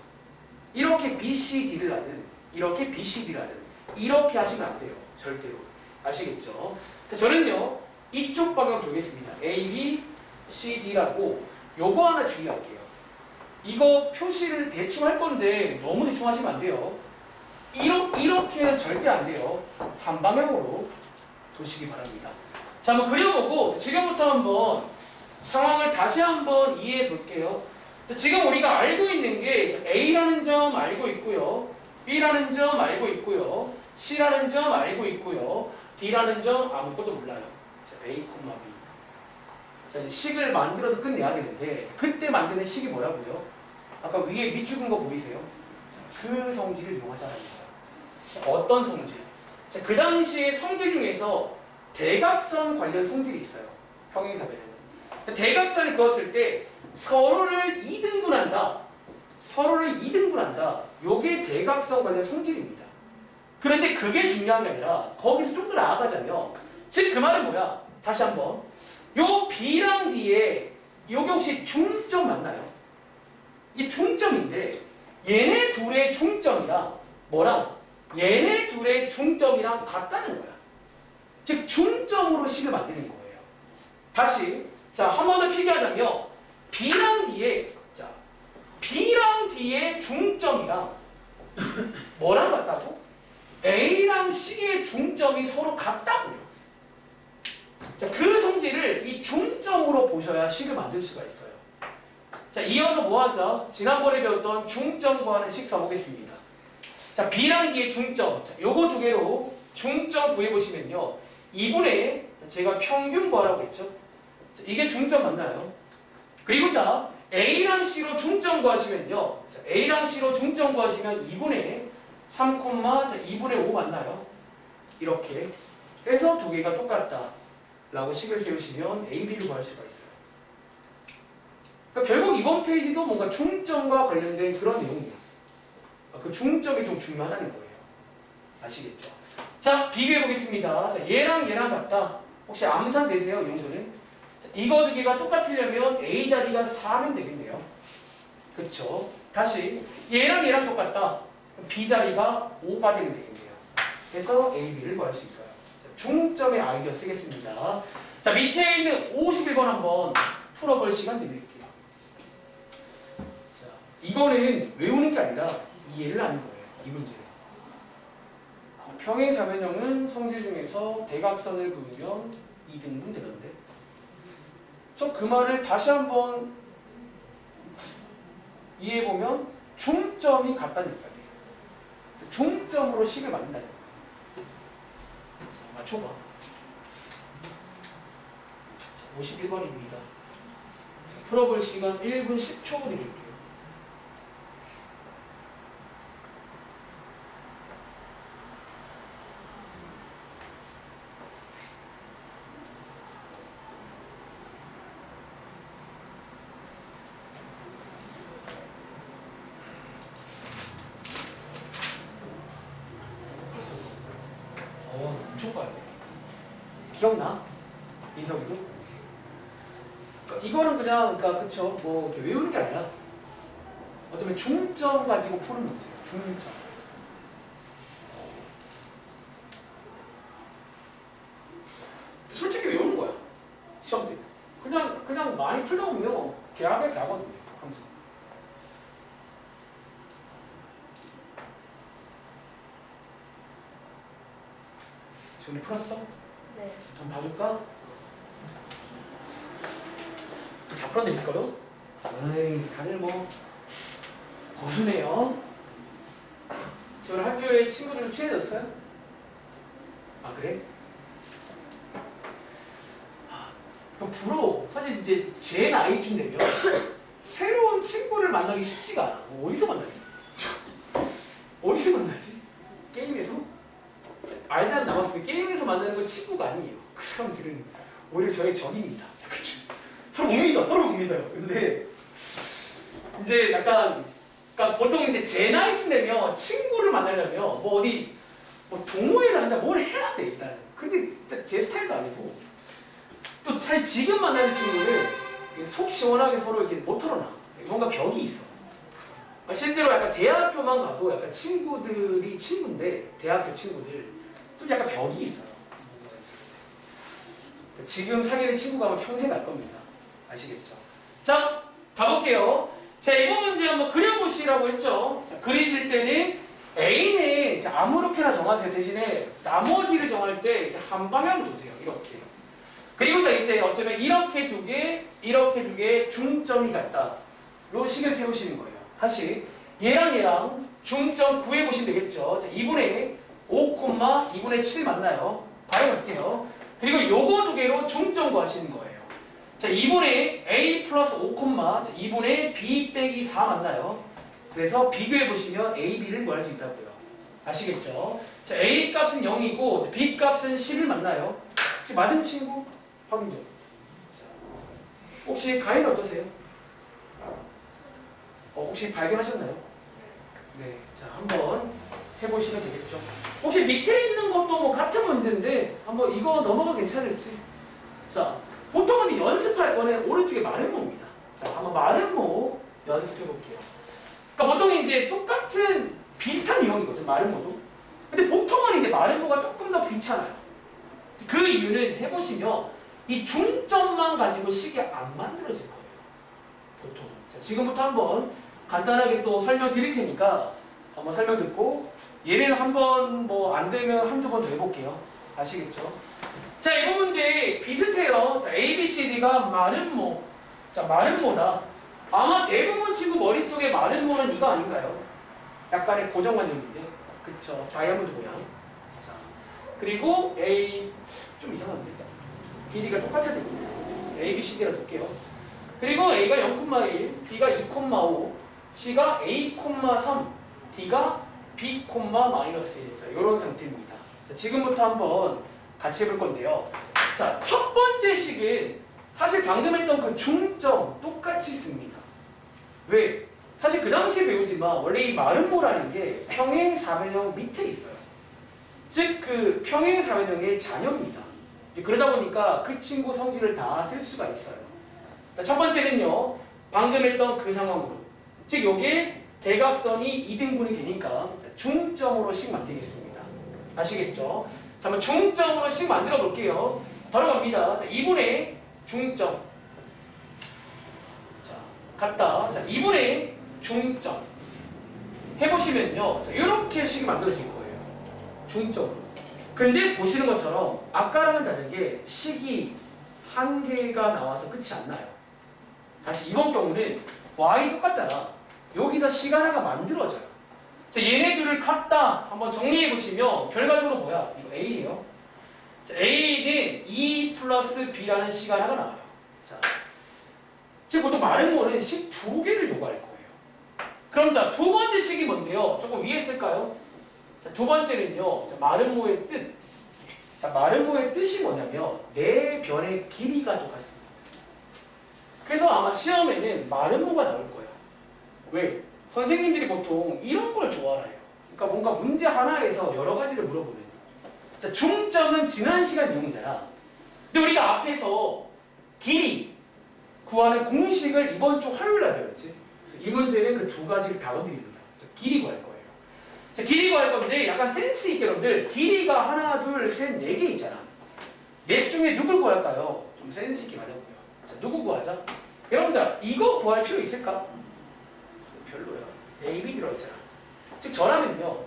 이렇게 B, C, D를 하든 이렇게 B, C, D를 하든 이렇게 하시면 안 돼요. 절대로. 아시겠죠? 자, 저는요. 이쪽 방향으로 돌겠습니다. A, B, C, D라고 요거 하나 주의할게요. 이거 표시를 대충 할 건데 너무 대충 하시면 안 돼요. 이렇게는 절대 안 돼요. 한 방향으로 도시기 바랍니다. 자, 한번 그려보고 지금부터 한번 상황을 다시 한번 이해해 볼게요. 자, 지금 우리가 알고 있는 게 A라는 점 알고 있고요. B라는 점 알고 있고요. C라는 점 알고 있고요. D라는 점 아무것도 몰라요. 자, A, B. 자, 이제 식을 만들어서 끝내야 되는데 그때 만드는 식이 뭐라고요? 아까 위에 밑줄은 거 보이세요? 자, 그 성질을 이용하자는 거예요. 자, 어떤 성질? 자, 그 당시에 성질 중에서 대각선 관련 성질이 있어요. 평행사변에는. 대각선을 그었을 때 서로를 2등분한다. 서로를 2등분한다. 요게 대각선 관련 성질입니다. 그런데 그게 중요한 게 아니라 거기서 좀 더 나아가자면 즉 그 말은 뭐야? 다시 한번 요 B랑 D에 요게 혹시 중점 맞나요? 이게 중점인데 얘네 둘의 중점이랑 뭐랑 얘네 둘의 중점이랑 같다는 거야. 즉 중점으로 식을 만드는 거예요. 다시 자, 한 번 더 필기하자면 B랑 D의 자, B랑 D의 중점이랑 뭐랑 같다고? A랑 C의 중점이 서로 같다고요. 자, 그 성질을 이 중점으로 보셔야 식을 만들 수가 있어요. 자, 이어서 뭐 하죠? 지난번에 배웠던 중점 구하는 식 써보겠습니다. 자, B랑 D의 중점. 자, 요거 두 개로 중점 구해보시면요. 2분의 제가 평균 구하라고 했죠? 자, 이게 중점 맞나요? 그리고 자, A랑 C로 중점 구하시면요. 자, A랑 C로 중점 구하시면 2분의 3, 자, 2분의 5 맞나요? 이렇게. 그래서 두 개가 똑같다. 라고 식을 세우시면 A, B를 구할 수가 있어요. 그러니까 결국 이번 페이지도 뭔가 중점과 관련된 그런 내용이에요. 그 중점이 좀 중요하다는 거예요. 아시겠죠? 자, 비교해 보겠습니다. 자, 얘랑 얘랑 같다. 혹시 암산 되세요? 이 정도는? 자, 이거 두 개가 똑같으려면 A 자리가 4면 되겠네요. 그쵸? 다시 얘랑 얘랑 똑같다. 그럼 B 자리가 5가 되면 되겠네요. 그래서 A, B를 구할 수 있어요. 자, 중점의 아이디어 쓰겠습니다. 자, 밑에 있는 51번 한번 풀어볼 시간 드릴게요. 자, 이거는 외우는 게 아니라 이해를 하는 거예요. 이 문제는. 평행사변형은 성질 중에서 대각선을 그으면 2등분 되던데. 저 그 말을 다시 한번 이해해보면 중점이 같다는 얘기예요. 중점으로 식을 만든다는 거예요. 자, 맞춰봐. 51번입니다. 풀어볼 시간 1분 10초 드릴게요. 엄청 빠르네. 기억나? 인석이도? 그러니까 이거는 그냥, 그러니까, 그쵸. 뭐, 이렇게 외우는 게 아니라, 어쩌면 중점 가지고 푸는 문제예요. 중점. 솔직히 외우는 거야. 시험 때. 그냥 많이 풀다 보면 계약에 나거든요. 항상. 지금 풀었어? 네. 한번 봐줄까? 다 풀었네, 밑거도? 에이, 다들 뭐, 고수네요. 지금 학교에 친구들은 친해졌어요? 아, 그래? 그럼 부러워. 사실 이제 제 나이쯤 되면 새로운 친구를 만나기 쉽지가 않아. 어디서 만나지? 어디서 만나지? 게임에서? 알다 나왔을 때 게임에서 만나는 건 친구가 아니에요. 그 사람들은 오히려 저의 적입니다. 그쵸? 서로 못 믿어. 서로 못 믿어요. 근데 이제 약간 그러니까 보통 이제 제 나이쯤 되면 친구를 만나려면 뭐 어디 뭐 동호회를 한다 뭘 해야 돼 일단. 근데 제 스타일도 아니고 또 사실 지금 만나는 친구는 속 시원하게 서로 이렇게 못 털어놔. 뭔가 벽이 있어. 실제로 약간 대학교만 가도 약간 친구들이 친구인데 대학교 친구들 좀 약간 벽이 있어요. 지금 사귀는 친구가 아마 평생 갈 겁니다. 아시겠죠? 자, 가볼게요. 자, 이번 문제 한번 그려보시라고 했죠. 자, 그리실 때는 A는 아무렇게나 정하세요. 대신에 나머지를 정할 때 한 방향으로 두세요. 이렇게. 그리고 자, 이제 어쩌면 이렇게 두 개, 이렇게 두 개 중점이 같다. 요 식을 세우시는 거예요. 다시 얘랑 중점 구해보시면 되겠죠. 자, 2분의 5, 2분의 7 맞나요? 바로 갈게요. 그리고 요거 두 개로 중점 구하시는 거예요. 자, 2분의 A 플러스 5, 2분의 B 빼기 4 맞나요? 그래서 비교해보시면 A, B를 구할 수 있다고요. 아시겠죠? 자, A 값은 0이고 B 값은 11 맞나요? 혹시 맞은 친구? 확인 좀. 자, 혹시 가인 어떠세요? 혹시 발견하셨나요? 네, 자, 한번 해보시면 되겠죠. 혹시 밑에 있는 것도 뭐 같은 문제인데 한번 이거 넘어가도 괜찮을지. 자, 보통은 연습할 거는 오른쪽에 마름모입니다. 자, 한번 마름모 연습해 볼게요. 그러니까 보통 이제 똑같은 비슷한 유형이거든, 마름모도. 근데 보통은 이제 마름모가 조금 더 귀찮아요. 그 이유는 해보시면 이 중점만 가지고 식이 안 만들어질 거예요. 보통. 자, 지금부터 한번 간단하게 또 설명 드릴 테니까 한번 설명 듣고 얘는 한번 뭐 안 되면 한두 번 더 해볼게요. 아시겠죠? 자, 이번 문제 비슷해요. 자, A, B, C, D가 마름모. 자, 마름모다. 아마 대부분 친구 머릿속에 마름모는 이거 아닌가요? 약간의 고정관념인데. 그쵸? 다이아몬드 모양. 자, 그리고 A, 좀 이상한데. 길이가 똑같아야 되거든요. A, B, C, D라 둘게요. 그리고 A가 0,1, B가 2,5, C가 A, 3, D가 B, -1. 자, 이런 상태입니다. 자, 지금부터 한번 같이 해볼 건데요. 자, 첫 번째 식은 사실 방금 했던 그 중점 똑같이 씁니다. 왜? 사실 그 당시에 배우지만 원래 이 마름모라는 게 평행사변형 밑에 있어요. 즉 그 평행사변형의 자녀입니다. 그러다 보니까 그 친구 성질을 다 쓸 수가 있어요. 자, 첫 번째는요. 방금 했던 그 상황으로. 즉 요게 대각선이 2등분이 되니까 중점으로 식 만들겠습니다. 아시겠죠? 자, 한번 중점으로 식 만들어 볼게요. 바로 갑니다. 자, 2분의 중점. 자, 같다. 자, 2분의 중점. 해보시면요. 자, 이렇게 식이 만들어질 거예요. 중점으로. 근데 보시는 것처럼 아까랑은 다르게 식이 한 개가 나와서 끝이 안 나요. 다시 이번 경우는 y 똑같잖아. 여기서 식 하나가 만들어져요. 자, 얘네 둘을 같다. 한번 정리해 보시면 결과적으로 뭐야? 이거 A예요. 자, A는 2 플러스 B라는 식 하나가 나와요. 자, 지금 보통 마름모는 식 두 개를 요구할 거예요. 그럼 자, 두 번째 식이 뭔데요? 조금 위에 쓸까요? 자, 두 번째는요. 자, 마름모의 뜻. 자, 마름모의 뜻이 뭐냐면 네 변의 길이가 똑같습니다. 그래서 아마 시험에는 마름모가 나올 거예요. 왜? 선생님들이 보통 이런 걸 좋아해요. 그러니까 뭔가 문제 하나에서 여러 가지를 물어보는. 자, 중점은 지난 시간 내용이잖아. 근데 우리가 앞에서 길이 구하는 공식을 이번 주 화요일 날 배웠지. 그래서 이 문제는 그 두 가지를 다 건드립니다. 자, 길이 구할 거예요. 자, 길이 구할 건데 약간 센스 있게 여러분들 길이가 하나, 둘, 셋, 네 개 있잖아. 넷 중에 누굴 구할까요? 좀 센스 있게 가자고요. 자, 누구 구하자? 여러분, 자, 이거 구할 필요 있을까? 별로야. A, B 들어있잖아. 즉, 저라면요.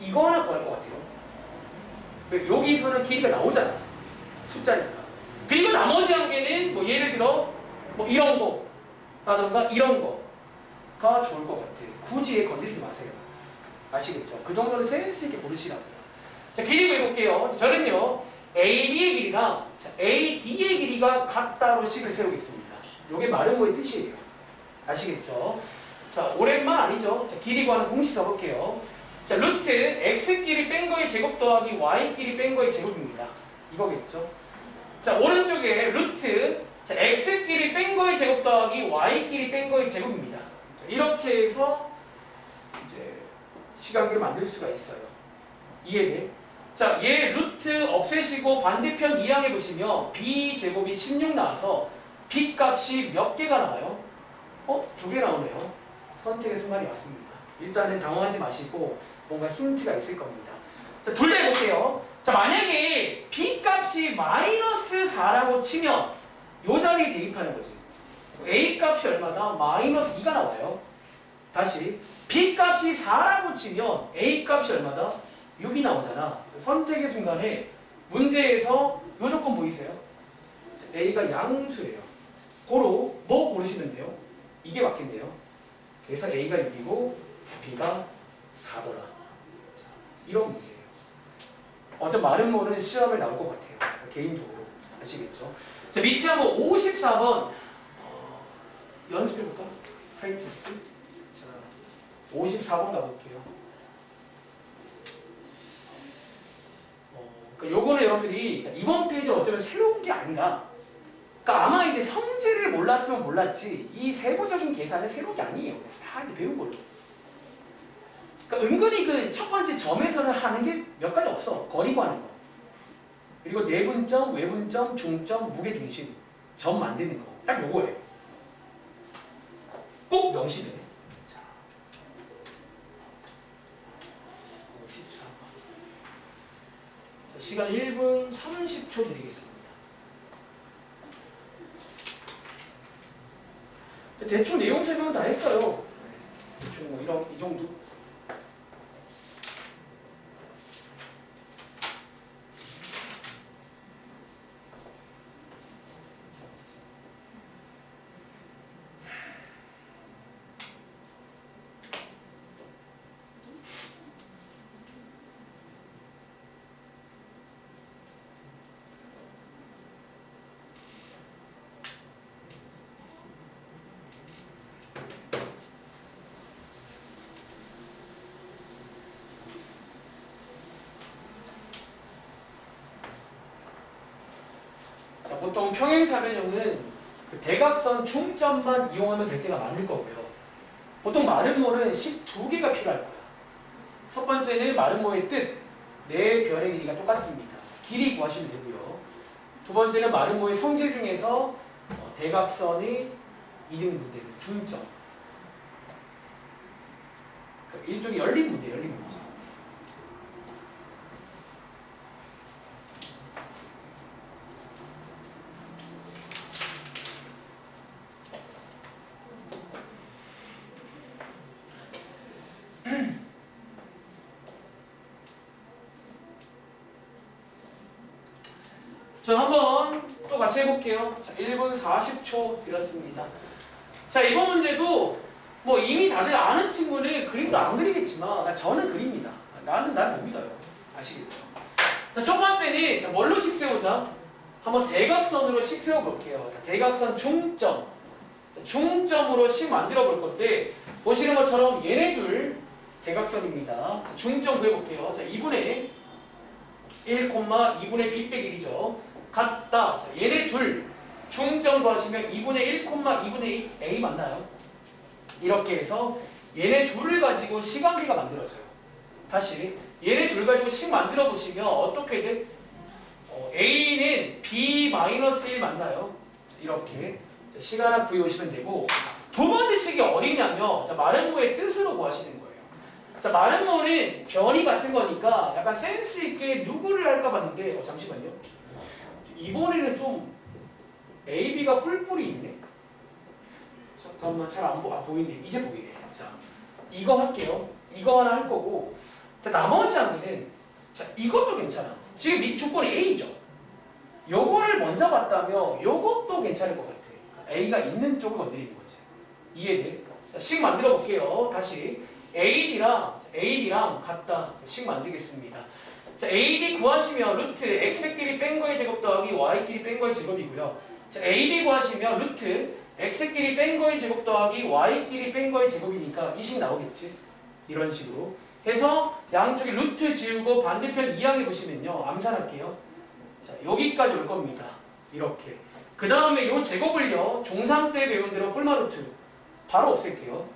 이거 하나 구할 것 같아요. 왜? 여기서는 길이가 나오잖아. 숫자니까. 그리고 나머지 한 개는 뭐 예를 들어 뭐 이런 거라던가 이런 거가 좋을 것 같아. 굳이 얘 건드리지 마세요. 아시겠죠? 그 정도는 센스 있게 고르시라고요. 자, 길이 구해볼게요. 저는요. A, B의 길이랑 A, D의 길이가 같다로 식을 세우겠습니다. 이게 마름모의 뜻이에요. 아시겠죠? 자, 오랜만 아니죠? 자, 길이 구하는 공식 써볼게요. 자, 루트 x끼리 뺀 거의 제곱 더하기 y끼리 뺀 거의 제곱입니다. 이거겠죠? 자, 오른쪽에 루트 자, x끼리 뺀 거의 제곱 더하기 y끼리 뺀 거의 제곱입니다. 자, 이렇게 해서 이제 시각을 만들 수가 있어요. 이해돼? 자, 얘 루트 없애시고 반대편 이항해 보시면 b제곱이 16 나와서 b 값이 몇 개가 나와요? 2개 나오네요. 선택의 순간이 왔습니다. 일단은 당황하지 마시고 뭔가 힌트가 있을 겁니다. 자, 둘 다 해볼게요. 자, 만약에 b 값이 마이너스 4라고 치면 요 자리에 대입하는 거지. a 값이 얼마다? 마이너스 2가 나와요. 다시 b 값이 4라고 치면 a 값이 얼마다? 6이 나오잖아. 선택의 순간에 문제에서 요 조건 보이세요? a가 양수예요. 고로 뭐 고르시면 돼요? 이게 맞겠네요. 그래서 a가 6이고 b가 4더라. 이런 문제예요. 어차피 마른 모는 시험에 나올 것 같아요. 개인적으로. 아시겠죠? 자, 밑에 한번 54번 연습해볼까? 프랙티스. 자, 54번 가볼게요. 그러니까 요거는 여러분들이 자, 이번 페이지는 어쩌면 새로운 게 아니라 그러니까 아마 이제 성질을 몰랐으면 몰랐지 이 세부적인 계산은 새로운 게 아니에요. 다 이제 배운 걸로. 그러니까 은근히 그 첫 번째 점에서는 하는 게 몇 가지 없어. 거리 구하는 거. 그리고 내분점, 외분점, 중점, 무게중심. 점 만드는 거. 딱 요거예요. 꼭 명심해. 자, 54번. 자, 시간 1분 30초 드리겠습니다. 대충 내용 설명은 다 했어요. 대충 뭐 이런 이 정도. 자, 보통 평행사변형은 그 대각선 중점만 이용하면 될 때가 많을 거고요. 보통 마름모는 12개가 필요할 거야. 첫 번째는 마름모의 뜻, 네 변의 길이가 똑같습니다. 길이 구하시면 되고요. 두 번째는 마름모의 성질 중에서 대각선의 이등 문제는 중점. 그러니까 일종의 열린 문제, 열린 문제. 자, 한번 또 같이 해볼게요. 자, 1분 40초 드렸습니다. 자, 이번 문제도 뭐 이미 다들 아는 친구는 그림도 안 그리겠지만 저는 그립니다. 날 못 믿어요. 아시겠죠? 자, 첫 번째는 자, 뭘로 식 세우자? 한번 대각선으로 식 세워볼게요. 대각선 중점. 자, 중점으로 식 만들어 볼 건데 보시는 것처럼 얘네 둘 대각선입니다. 자, 중점 구해볼게요. 자, 2분의 1, 2분의 b 빼기 1이죠. 같다. 자, 얘네 둘 중점 구하시면 2분의 1, 2분의 a 맞나요? 이렇게 해서 얘네 둘을 가지고 시간비가 만들어져요. 다시 얘네 둘 가지고 식 만들어 보시면 어떻게 돼? a는 b-1 맞나요? 이렇게 자, 식 하나 구해오시면 되고 두 번째 식이 어디냐면 자, 마름모의 뜻으로 구하시는 거예요. 자, 마름모는 변이 같은 거니까 약간 센스 있게 누구를 할까 봤는데 잠시만요. 이번에는 좀 A, B가 뿔뿔이 있네. 잠깐만 잘 안 보이네. 이제 보이네. 자, 이거 할게요. 이거 하나 할 거고 자, 나머지 한 개는 자, 이것도 괜찮아. 지금 이 조건이 A죠. 요거를 먼저 봤다면 요것도 괜찮을 것 같아. A가 있는 쪽을 건드리는 거지. 이해돼? 자, 식 만들어 볼게요. 다시 AB랑 같다. 식 만들겠습니다. 자, AD 구하시면 루트 x끼리 뺀 거의 제곱 더하기 y끼리 뺀 거의 제곱이고요. 자, AB 구하시면 루트 x끼리 뺀 거의 제곱 더하기 y끼리 뺀 거의 제곱이니까 이 식 나오겠지? 이런 식으로 해서 양쪽에 루트 지우고 반대편 이항해 보시면요. 암산할게요. 자, 여기까지 올 겁니다. 이렇게. 그 다음에 요 제곱을요. 중3 때 배운 대로 뿔마루트 바로 없앨게요.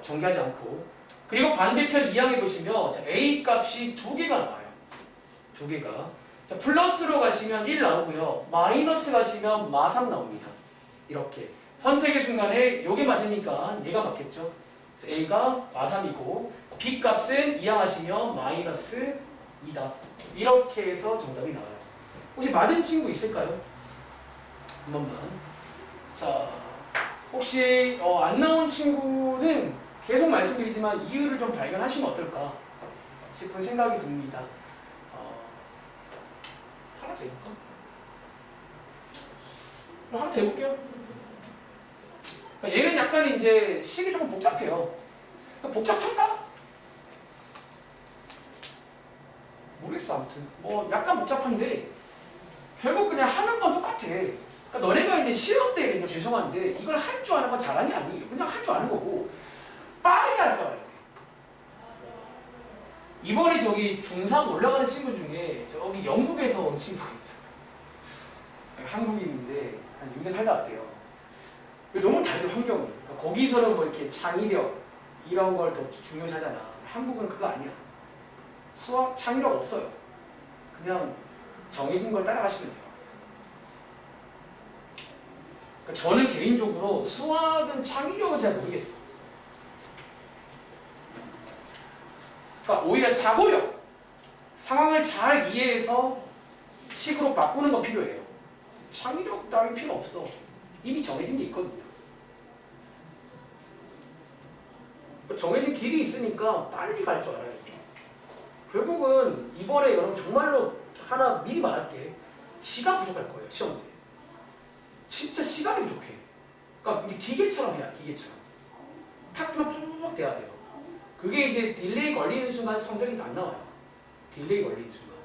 전개하지 않고. 그리고 반대편 이항해 보시면 자, A 값이 2개가 나와요. 두 개가. 자, 플러스로 가시면 1 나오고요. 마이너스 가시면 마3 나옵니다. 이렇게. 선택의 순간에 요게 맞으니까 얘가 맞겠죠. 그래서 A가 마3이고 B 값은 이항하시면 마이너스 2다. 이렇게 해서 정답이 나와요. 혹시 맞은 친구 있을까요? 한 번만. 자, 혹시 안 나온 친구는 계속 말씀드리지만 이유를 좀 발견하시면 어떨까 싶은 생각이 듭니다. 하나 더 해볼까? 하나 더 해볼게요. 얘는 약간 이제 식이 조금 복잡해요. 복잡한가? 모르겠어. 아무튼 뭐 약간 복잡한데 결국 그냥 하는 건 똑같아. 그러니까 너네가 이제 시험 때 죄송한데 이걸 할 줄 아는 건 자랑이 아니에요. 그냥 할 줄 아는 거고 빠르게 할 줄 알아야 돼. 이번에 저기 중3 올라가는 친구 중에 저기 영국에서 온 친구가 있어요. 한국인인데 한 6년 살다 왔대요. 너무 다르죠, 환경이. 그러니까 거기서는 뭐 이렇게 창의력 이런 걸 더 중요시하잖아. 한국은 그거 아니야. 수학 창의력 없어요. 그냥 정해진 걸 따라가시면 돼요. 그러니까 저는 개인적으로 수학은 창의력은 잘 모르겠어. 그러니까 오히려 사고력, 상황을 잘 이해해서 식으로 바꾸는 거 필요해요. 창의력 따위 필요 없어. 이미 정해진 게 있거든요. 정해진 길이 있으니까 빨리 갈 줄 알아야 돼. 결국은 이번에 여러분 정말로 하나 미리 말할게. 시간 부족할 거예요. 시험 때. 진짜 시간이 부족해. 그러니까 이제 기계처럼 해야 기계처럼. 탁 주면 푹푹 돼야 돼요. 그게 이제 딜레이 걸리는 순간 성적이 안 나와요. 딜레이 걸리는 순간.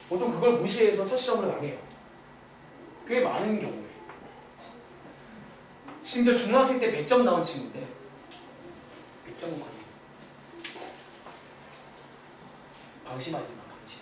보통 그걸 무시해서 첫 시험을 망해요. 꽤 많은 경우에. 심지어 중학생 때 100점 나온 친구인데 100점은 거의 방심하지 마. 방심.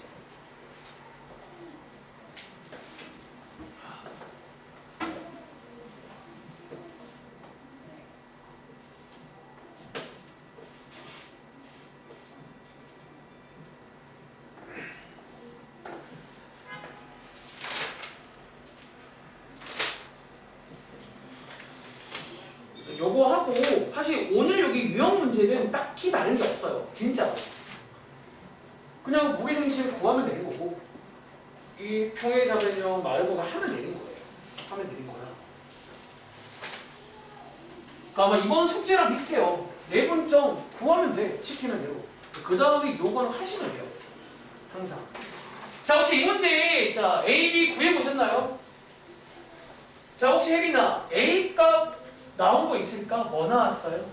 요거 하고 사실 오늘 여기 유형 문제는 딱히 다른 게 없어요. 진짜. 그냥 무게중심 구하면 되는 거고 이 평행사변형 말고가 하면 되는 거예요. 하면 되는 거야. 그러니까 아마 이번 숙제랑 비슷해요. 내분점 구하면 돼. 시키는 대로. 그 다음에 요거는 하시면 돼요. 항상. 자, 혹시 이 문제 자 A, B 구해보셨나요? 자, 혹시 혜린아 A 값 나온 거 있을까? 뭐 나왔어요?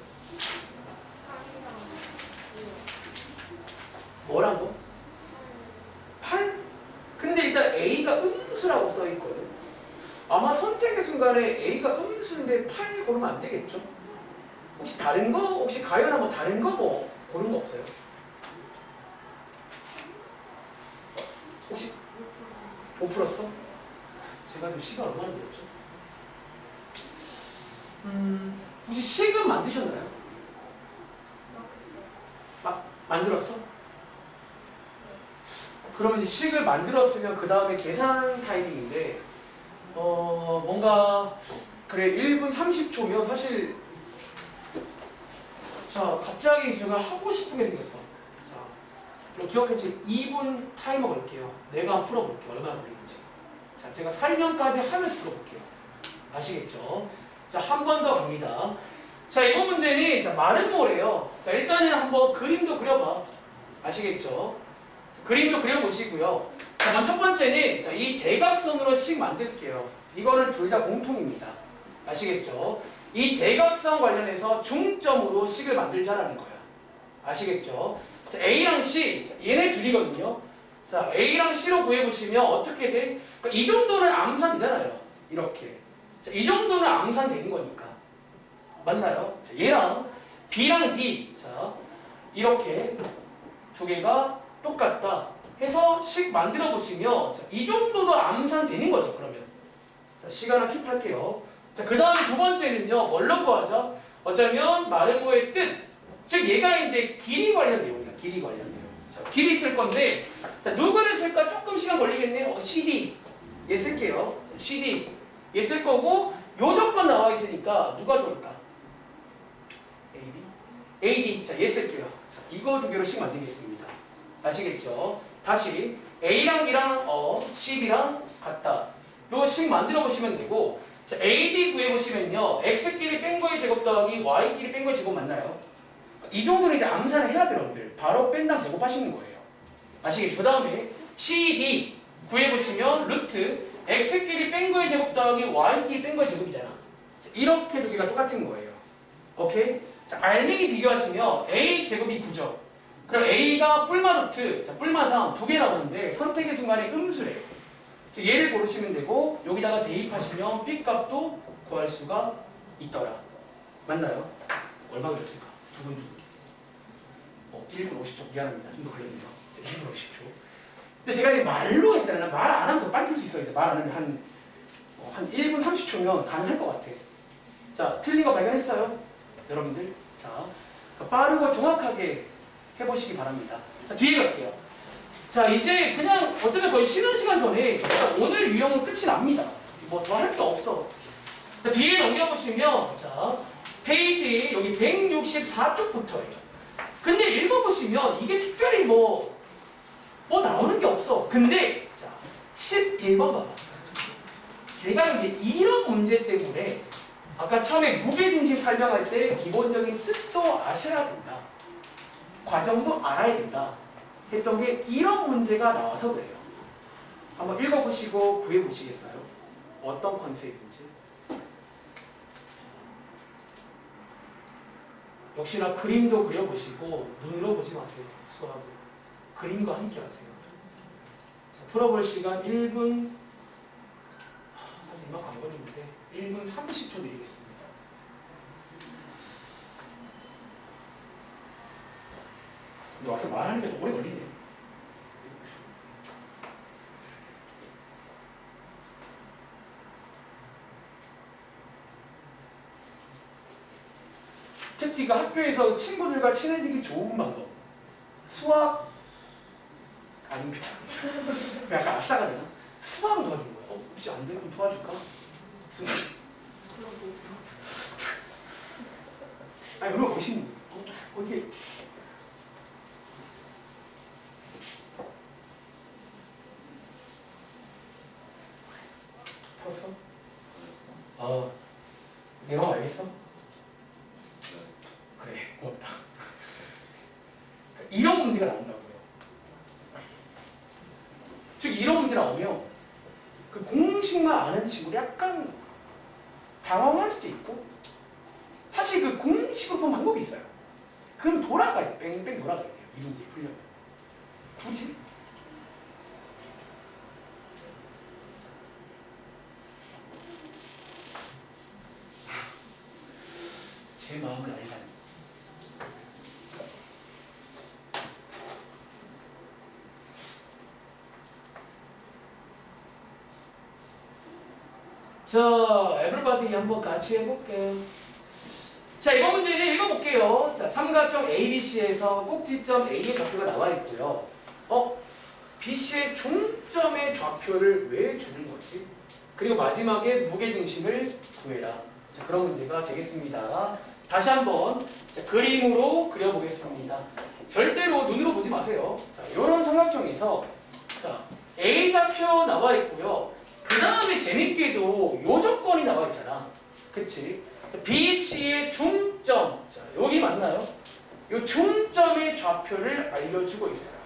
뭐란 거? 8? 근데 일단 A가 음수라고 써있거든. 아마 선택의 순간에 A가 음수인데 8 고르면 안 되겠죠? 혹시 다른 거? 혹시 가연아 뭐 다른 거 뭐 고른 거 없어요? 혹시 못 풀었어? 제가 지금 시간 얼마나 들었죠? 혹시 식은 만드셨나요? 만들었어? 그러면 이제 식을 만들었으면 그 다음에 계산 타이밍인데 뭔가 그래 1분 30초면 사실 자 갑자기 제가 하고 싶은 게 생겼어. 자 그럼 기억했지? 2분 타이머 걸게요. 내가 한번 풀어볼게요. 얼마나 걸리는지. 자 제가 설명까지 하면서 풀어볼게요. 아시겠죠? 자, 한 번 더 갑니다. 자, 이번 문제는 자, 마름모래요. 자, 일단은 한번 그림도 그려봐. 아시겠죠? 그림도 그려보시고요. 자, 그럼 첫 번째는 자, 이 대각선으로 식 만들게요. 이거는 둘 다 공통입니다. 아시겠죠? 이 대각선 관련해서 중점으로 식을 만들자라는 거야. 아시겠죠? 자, A랑 C, 자, 얘네 둘이거든요. 자, A랑 C로 구해보시면 어떻게 돼? 그러니까 이 정도는 암산되잖아요. 이렇게. 자, 이 정도는 암산되는 거니까. 맞나요? 자, 얘랑 B랑 D. 자, 이렇게 두 개가 똑같다 해서 식 만들어 보시면 자, 이 정도도 암산되는 거죠, 그러면. 자, 시간을 킵할게요. 자, 그 다음에 두 번째는요, 뭘로 구하죠? 어쩌면 마름모의 뜻. 즉, 얘가 이제 길이 관련 내용이야, 길이 관련 내용. 자, 길이 쓸 건데 자, 누구를 쓸까 조금 시간 걸리겠네요. CD 얘 쓸게요. 자, CD 얘 쓸 거고 요 조건 나와 있으니까 누가 좋을까? AD 자, 얘 쓸게요. 자, 이거 두 개로 식 만들겠습니다. 아시겠죠? 다시 A랑 B랑 CD랑 같다. 요 식 만들어 보시면 되고 자, AD 구해보시면요. X끼리 뺀 거의 제곱 더하기 Y끼리 뺀 거의 제곱 맞나요? 이 정도는 이제 암산을 해야 돼요, 여러분들. 바로 뺀 다음 제곱하시는 거예요. 아시겠죠? 그 다음에 CD 구해보시면 루트 X끼리 뺀 거의 제곱 더하기 Y끼리 뺀 거의 제곱이잖아. 자, 이렇게 두 개가 똑같은 거예요. 오케이? 자, 알맹이 비교하시면 A 제곱이 9죠. 그럼 A가 뿔마 루트, 자, 뿔마 3 두 개 나오는데 선택의 순간에 음수래요. 얘를 고르시면 되고 여기다가 대입하시면 B 값도 구할 수가 있더라. 맞나요? 얼마 그랬을까? 두근 1분 50초 미안합니다. 좀 더 걸렸네요. 1분 50초. 근데 제가 이제 말로 했잖아요. 말 안 하면 더 빨리 풀 수 있어요. 말 안 하면 한 1분 30초면 가능할 것 같아. 자, 틀린 거 발견했어요? 여러분들. 자, 빠르고 정확하게 해보시기 바랍니다. 자, 뒤에 갈게요. 자, 이제 그냥 어쩌면 거의 쉬는 시간 전에 오늘 유형은 끝이 납니다. 뭐 더 할 게 없어. 자, 뒤에 넘겨보시면 자, 페이지 여기 164쪽부터예요. 근데 읽어보시면 이게 특별히 뭐 나오는 게 없어. 근데 자, 11번 봐봐. 제가 이제 이런 문제 때문에 아까 처음에 무게중심 설명할 때 기본적인 뜻도 아셔야 된다. 과정도 알아야 된다. 했던 게 이런 문제가 나와서 그래요. 한번 읽어보시고 구해보시겠어요? 어떤 컨셉인지. 역시나 그림도 그려보시고 눈으로 보지 마세요. 수학을. 그림과 함께 하세요. 자, 풀어볼 시간 1분 사실 이만큼 안 걸리는데 1분 30초 드리겠습니다. 근데 와서 말하는 게 더 오래 걸리네. 특히가 학교에서 친구들과 친해지기 좋은 방법. 수학 아닙니다. 약간 아싸가 되나? 수학은 도와준 거야. 혹시 안 되면 도와줄까? 수학. 아니 얼마나 멋있는 거야. 이게 봤어? 내가 알겠어? 그래, 고맙다. 이런 문제가 나온다고요. 즉 이런 문제 나오면 그 공식만 아는 친구를 약간 당황할 수도 있고 사실 그 공식을 본 방법이 있어요. 그럼 돌아가야 돼. 뺑뺑 돌아가야 돼요. 이 문제 풀려면. 굳이? 제 마음을 알다니. 자, 에브리바디 한번 같이 해볼게요. 자, 이번 문제는 읽어볼게요. 자, 삼각형 ABC에서 꼭지점 A의 좌표가 나와 있고요. BC의 중점의 좌표를 왜 주는 거지? 그리고 마지막에 무게중심을 구해라. 자, 그런 문제가 되겠습니다. 다시 한번 자, 그림으로 그려보겠습니다. 절대로 눈으로 보지 마세요. 자, 이런 삼각형에서 자, A 좌표 나와 있고요. 그 다음에 재밌게도 요 조건이 나와 있잖아. 그치? BC의 중점. 자, 여기 맞나요? 요 중점의 좌표를 알려주고 있어요.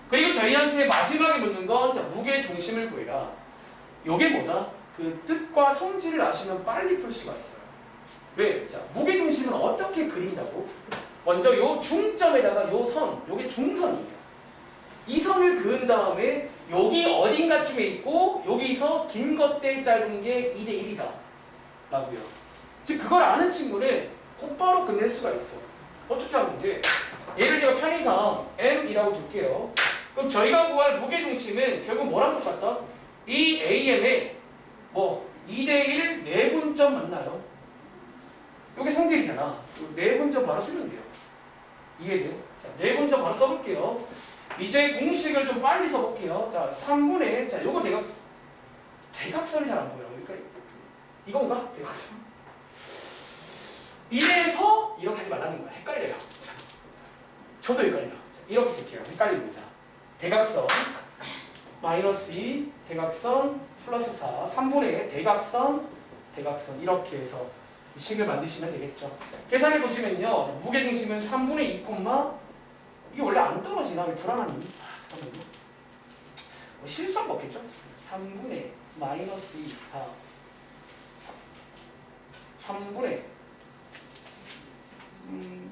그리고 저희한테 마지막에 묻는 건 자, 무게중심을 구해라. 요게 뭐다? 그 뜻과 성질을 아시면 빨리 풀 수가 있어요. 왜? 자, 무게중심은 어떻게 그린다고? 먼저 요 중점에다가 요 선, 요게 중선이에요. 이 선을 그은 다음에 여기 어딘가쯤에 있고 여기서 긴 것 대 짧은 게 2대 1이다 라고요. 즉 그걸 아는 친구는 곧바로 끝낼 수가 있어. 어떻게 하면 돼? 얘를 제가 편의상 M이라고 둘게요. 그럼 저희가 구할 무게중심은 결국 뭐랑 똑같다? 이 AM에 뭐 2대 1 내분점 맞나요? 여기 성질이잖아. 내분점 바로 쓰면 돼요. 이해돼요? 자, 내분점 바로 써볼게요. 이제 공식을 좀 빨리 써볼게요. 자, 3분의, 자, 요거 대각선이 잘 안 보여요. 그러니까 이건가? 대각선. 이래서 이렇게 하지 말라는 거야. 헷갈려요. 자, 저도 헷갈려. 자, 이렇게 쓸게요. 헷갈립니다. 대각선 마이너스 2, 대각선 플러스 4, 3분의 대각선, 대각선 이렇게 해서 식을 만드시면 되겠죠. 계산해 보시면요. 무게중심은 3분의 2, 이게 원래 안 떨어지나? 왜 불안하니? 잠깐만요. 뭐 실수한 거 없겠죠? 3분의 마이너스 2, 4, 3분의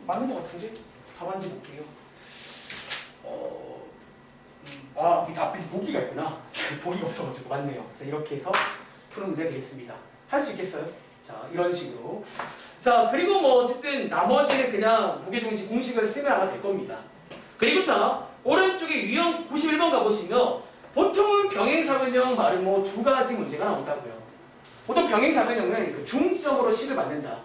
맞는 것 같은데? 답안지 볼게요. 앞에 보기가 있구나. 보기가 없어가지고 맞네요. 자, 이렇게 해서 푸는 문제 되겠습니다. 할 수 있겠어요? 자, 이런 식으로. 자, 그리고 뭐 어쨌든 나머지는 그냥 무게중심 공식을 쓰면 아마 될 겁니다. 그리고 자, 오른쪽에 유형 91번 가보시면 보통은 병행사변형 말은 뭐 두 가지 문제가 나온다고요. 보통 병행사변형은 그 중점으로 식을 만든다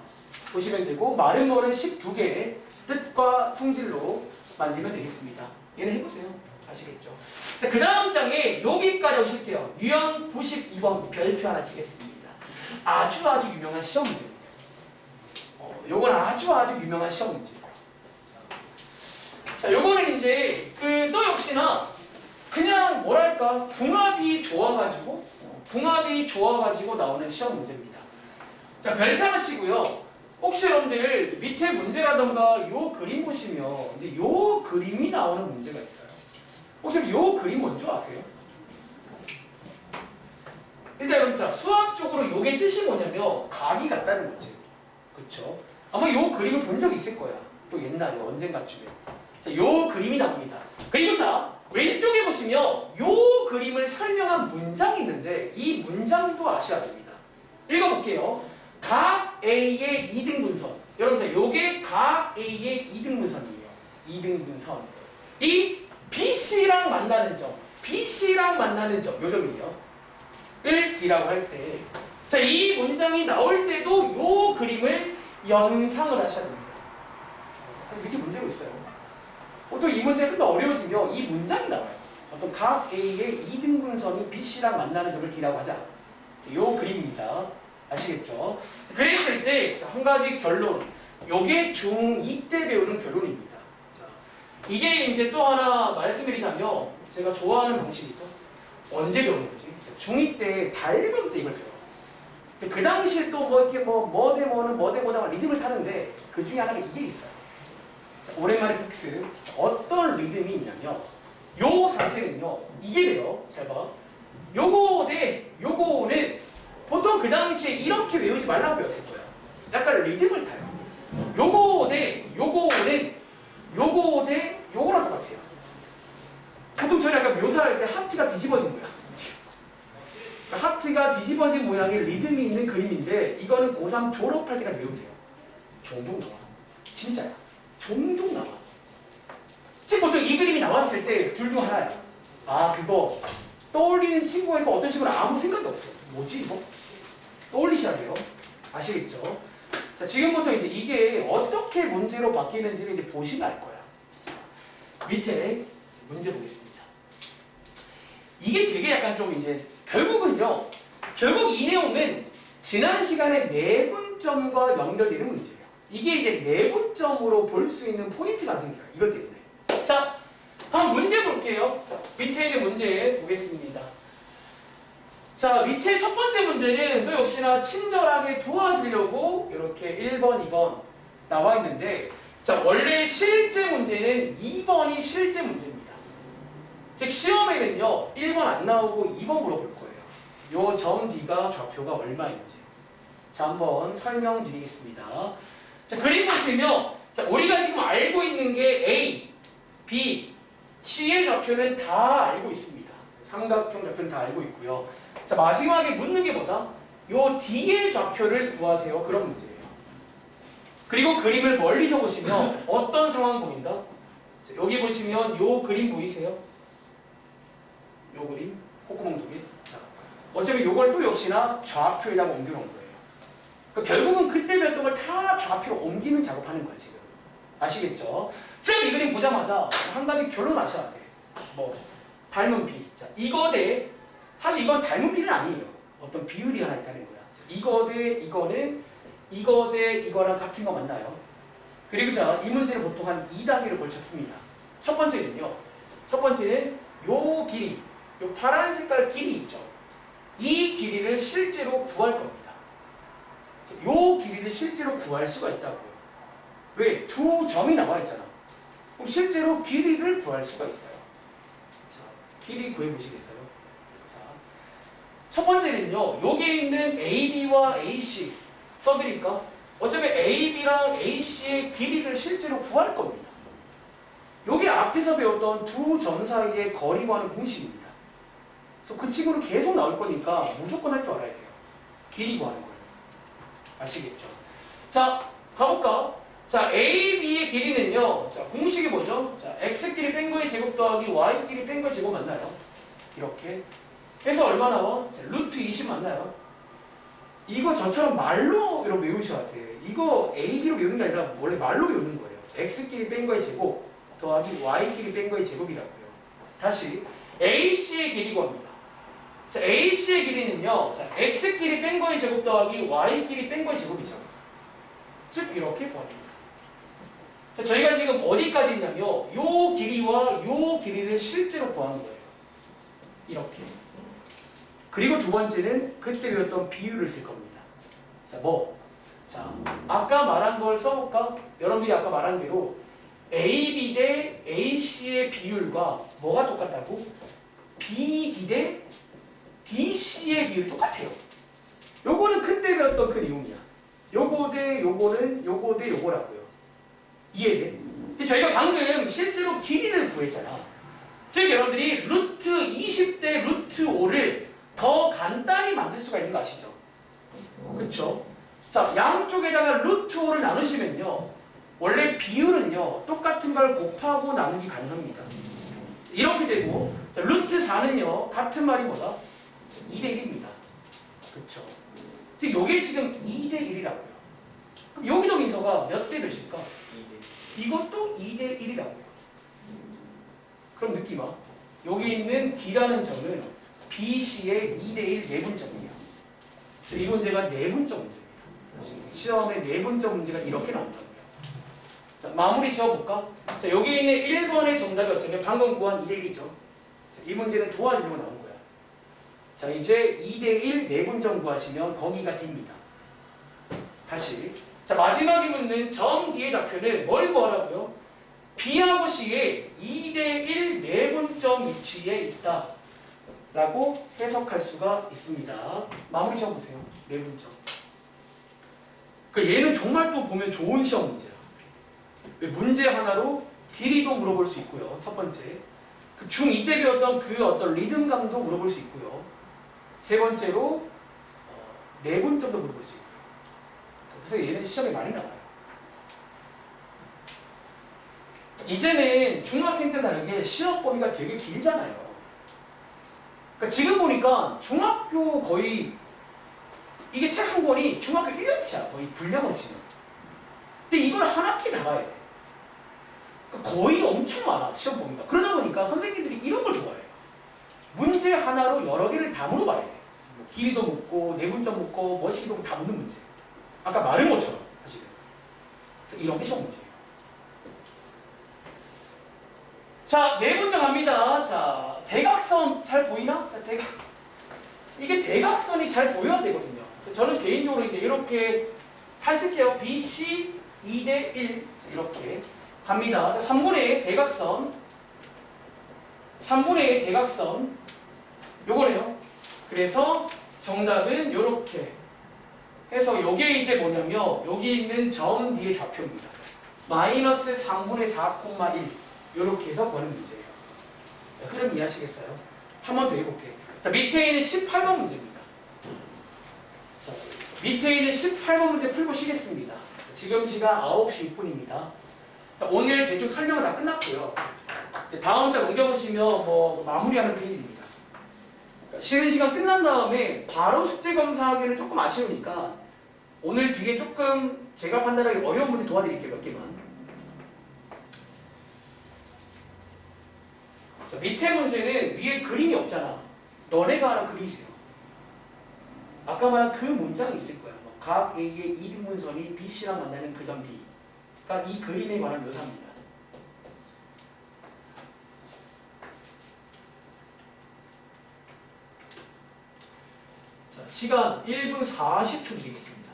보시면 되고, 말은 뭐는 12개의 뜻과 성질로 만들면 되겠습니다. 얘는 해보세요. 아시겠죠? 자, 그 다음 장에 여기까지 오실게요. 유형 92번 별표 하나 치겠습니다. 아주 유명한 시험 문제입니다. 요건 아주 유명한 시험 문제. 자, 요거는 이제 또 역시나 그냥 뭐랄까 궁합이 좋아가지고 나오는 시험 문제입니다. 자, 별표 하나 치고요. 혹시 여러분들 밑에 문제라던가 요 그림 보시면 근데 요 그림이 나오는 문제가 있어요. 혹시 요 그림 뭔지 아세요? 일단 여러분 수학적으로 요게 뜻이 뭐냐면 각이 같다는 거지. 그쵸? 아마 요 그림을 본 적 있을 거야. 또 옛날에 언젠가쯤에. 자, 요 그림이 나옵니다. 그리고 자, 왼쪽에 보시면 요 그림을 설명한 문장이 있는데 이 문장도 아셔야 됩니다. 읽어볼게요. 각 A의 2등분선. 여러분 자, 요게 각 A의 2등분선이에요. 2등분선. 이 BC랑 만나는 점, 요 점이에요. 을 D라고 할 때, 자, 이 문장이 나올 때도 요 그림을 연상을 하셔야 됩니다. 밑에 문제가 있어요. 보통 이 문제가 좀 더 어려워지면 이 문장이 나와요. 어떤 각 A의 2등분선이 BC랑 만나는 점을 D라고 하자. 요 그림입니다. 아시겠죠? 그랬을 때 한 가지 결론. 요게 중2 때 배우는 결론입니다. 자, 이게 이제 또 하나 말씀드리자면 제가 좋아하는 방식이죠. 언제 배우는지. 중2 때 닮은 때 이걸 배워요. 근데 그 당시에 또 뭐 이렇게 뭐대뭐다가 리듬을 타는데 그 중에 하나가 이게 있어요. 자, 오랜만에 복습. 어떤 리듬이 있냐면 요 상태는요. 이게 돼요. 잘 봐. 요거는 보통 그 당시에 이렇게 외우지 말라고 배웠을 거야. 약간 리듬을 타요. 요거랑 똑같아요. 보통 저희 약간 묘사할 때 하트가 뒤집어진 거야. 그러니까 하트가 뒤집어진 모양의 리듬이 있는 그림인데 이거는 고3 졸업할 때까지 외우세요. 종종 나와. 진짜야. 종종 나와. 지금 보통 이 그림이 나왔을 때 둘 중 하나야. 그거 떠올리는 친구가 있고 어떤 친구는 아무 생각이 없어. 뭐지 이거? 떠올리셔야 돼요. 아시겠죠? 자, 지금부터 이제 이게 어떻게 문제로 바뀌는지를 이제 보시면 알 거야. 자, 밑에 문제 보겠습니다. 이게 되게 약간 좀 이제 결국 이 내용은 지난 시간에 내분점과 연결되는 문제예요. 이게 이제 내분점으로 볼 수 있는 포인트가 생겨요. 이것 때문에. 자, 한번 문제 볼게요. 자, 밑에 있는 문제 보겠습니다. 자, 밑에 첫 번째 문제는 또 역시나 친절하게 도와주려고 이렇게 1번, 2번 나와 있는데, 자, 원래 실제 문제는 2번이 실제 문제입니다. 즉 시험에는요 1번 안 나오고 2번 물어볼 거예요. 요 점 D가 좌표가 얼마인지. 자, 한번 설명드리겠습니다. 자, 그림 보시면 자, 우리가 지금 알고 있는 게 A, B, C의 좌표는 다 알고 있습니다. 삼각형 좌표는 다 알고 있고요. 자, 마지막에 묻는 게 뭐다? 요 D의 좌표를 구하세요. 그런 문제예요. 그리고 그림을 멀리서 보시면 어떤 상황 보인다? 자, 여기 보시면 요 그림 보이세요? 요 그림? 콧구멍 두 개. 자, 어차피 요걸 또 역시나 좌표에다가 옮겨놓은 거예요. 그러니까 결국은 그때 배웠던 걸 다 좌표로 옮기는 작업하는 거야 지금. 아시겠죠? 지금 이 그림 보자마자 한 가지 결론 아셔야 돼. 뭐 닮은 비. 자, 이거 대 사실 이건 닮은 비는 아니에요. 어떤 비율이 하나 있다는 거야. 이거 대 이거는 이거 대 이거랑 같은 거 맞나요? 그리고 자, 이 문제를 보통 한 2단계로 걸쳐 풉니다. 첫 번째는요. 첫 번째는 요 길이, 요 파란 색깔 길이 있죠. 이 길이를 실제로 구할 겁니다. 요 길이를 실제로 구할 수가 있다고요. 왜? 두 점이 나와 있잖아. 그럼 실제로 길이를 구할 수가 있어요. 자, 길이 구해보시겠어요? 자, 첫 번째는요. 여기에 있는 AB와 AC 써드릴까? 어차피 AB랑 AC의 길이를 실제로 구할 겁니다. 여기 앞에서 배웠던 두 점 사이의 거리 구하는 공식입니다. 그래서 그 친구는 계속 나올 거니까 무조건 할 줄 알아야 돼요. 길이 구하는 거예요. 아시겠죠? 자, 가볼까? 자, AB의 길이는요. 자, 공식이 뭐죠? 자, X끼리 뺀 거의 제곱 더하기 Y끼리 뺀 거의 제곱 맞나요? 이렇게 해서 얼마 나와? 자, 루트 20 맞나요? 이거 저처럼 말로 이렇게 외우셔야 돼. 이거 AB로 외우는 게 아니라 원래 말로 외우는 거예요. X끼리 뺀 거의 제곱 더하기 Y끼리 뺀 거의 제곱이라고요. 다시 AC의 길이 구합니다. 자, AC의 길이는요. 자, X끼리 뺀 거의 제곱 더하기 Y끼리 뺀 거의 제곱이죠. 즉 이렇게 구합니다. 자, 저희가 지금 어디까지 있냐면요. 요 길이와 요 길이를 실제로 구하는 거예요. 이렇게. 그리고 두 번째는 그때 배웠던 비율을 쓸 겁니다. 자, 뭐? 자, 아까 말한 걸 써볼까? 여러분들이 아까 말한 대로 AB 대 AC의 비율과 뭐가 똑같다고? BD 대 DC의 비율이 똑같아요. 요거는 그때 배웠던 그 내용이야. 요거 대 요거는 요거 대 요거라고요. 이해돼? 근데 저희가 방금 실제로 길이를 구했잖아. 즉 여러분들이 루트 20 대 루트 5를 더 간단히 만들 수가 있는 거 아시죠? 그쵸? 자, 양쪽에다가 루트 5를 나누시면요. 원래 비율은요. 똑같은 걸 곱하고 나누기 가능합니다. 이렇게 되고 자, 루트 4는요. 같은 말이 뭐다? 2대 1입니다. 그쵸? 즉 요게 지금 2대 1이라고요. 그럼 여기도 민서가 몇 대 몇일까? 2대. 이것도 2대 1이라고요. 그럼 느낌 와. 여기 있는 D라는 점은 BC의 2대 1 내분점이에요. 이 문제가 내분점 문제입니다. 시험에 내분점 문제가 이렇게 나온다고요. 자, 마무리 지어볼까? 자, 여기 있는 1번의 정답이 어쩌면 방금 구한 2대 1이죠. 자, 이 문제는 도와주려고 나온 거야. 자, 이제 2대 1 내분점 구하시면 거기가 D입니다. 다시. 자, 마지막에 묻는 점 뒤의 좌표는 뭘 구하라고요? B하고 C의 2대 1 내분점 위치에 있다. 라고 해석할 수가 있습니다. 마무리 지어보세요. 내분점. 얘는 정말 또 보면 좋은 시험 문제야. 문제 하나로 길이도 물어볼 수 있고요. 첫 번째. 그 중2 때 배웠던 그 어떤 리듬감도 물어볼 수 있고요. 세 번째로 내분점도 물어볼 수 있고요. 그래서 얘는 시험에 많이 나와요. 이제는 중학생 때 다르게 시험 범위가 되게 길잖아요. 그러니까 지금 보니까 중학교 거의 이게 책 한 권이 중학교 1년치야. 거의 분량으로 치면. 근데 이걸 한 학기 다 봐야 돼. 그러니까 거의 엄청 많아. 시험 범위가. 그러다 보니까 선생님들이 이런 걸 좋아해요. 문제 하나로 여러 개를 다 물어봐야 돼. 뭐 길이도 묻고 내분점 묻고 뭐시기도 다 묻는 문제. 아까 말한 것처럼 사실은. 그래서 이런 게 시험 문제예요. 자, 내분점 갑니다. 자, 대각선 잘 보이나? 자, 이게 대각선이 잘 보여야 되거든요. 저는 개인적으로 이제 이렇게 탈쓸게요. BC 2대 1 이렇게 갑니다. 3분의 대각선 3분의 대각선 요거네요. 그래서 정답은 요렇게 해서 요게 이제 뭐냐면 여기 있는 점 뒤의 좌표입니다. 마이너스 3분의 4,1 요렇게 해서 보는 문제예요. 자, 흐름 이해하시겠어요? 한 번 더 해볼게요. 자, 밑에 있는 18번 문제입니다. 자, 밑에 있는 18번 문제 풀고 쉬겠습니다. 지금 시간 9시 6분입니다. 오늘 대충 설명은 다 끝났고요. 다음 장 넘겨보시면 뭐 마무리하는 페이지입니다. 그러니까 쉬는 시간 끝난 다음에 바로 숙제 검사하기는 조금 아쉬우니까 오늘 뒤에 조금 제가 판단하기 어려운 문제 도와드릴게요. 몇 개만. 자, 자, 밑에 문제는 위에 그림이 없잖아. 너네가 하나 그리세요. 아까 말한 그 문장이 있을 거야. 뭐, 각 A의 이등분선이 BC랑 만나는 그 점 D. 그러니까 이 그림에 관한 묘사입니다. 자, 시간 1분 40초 드리겠습니다.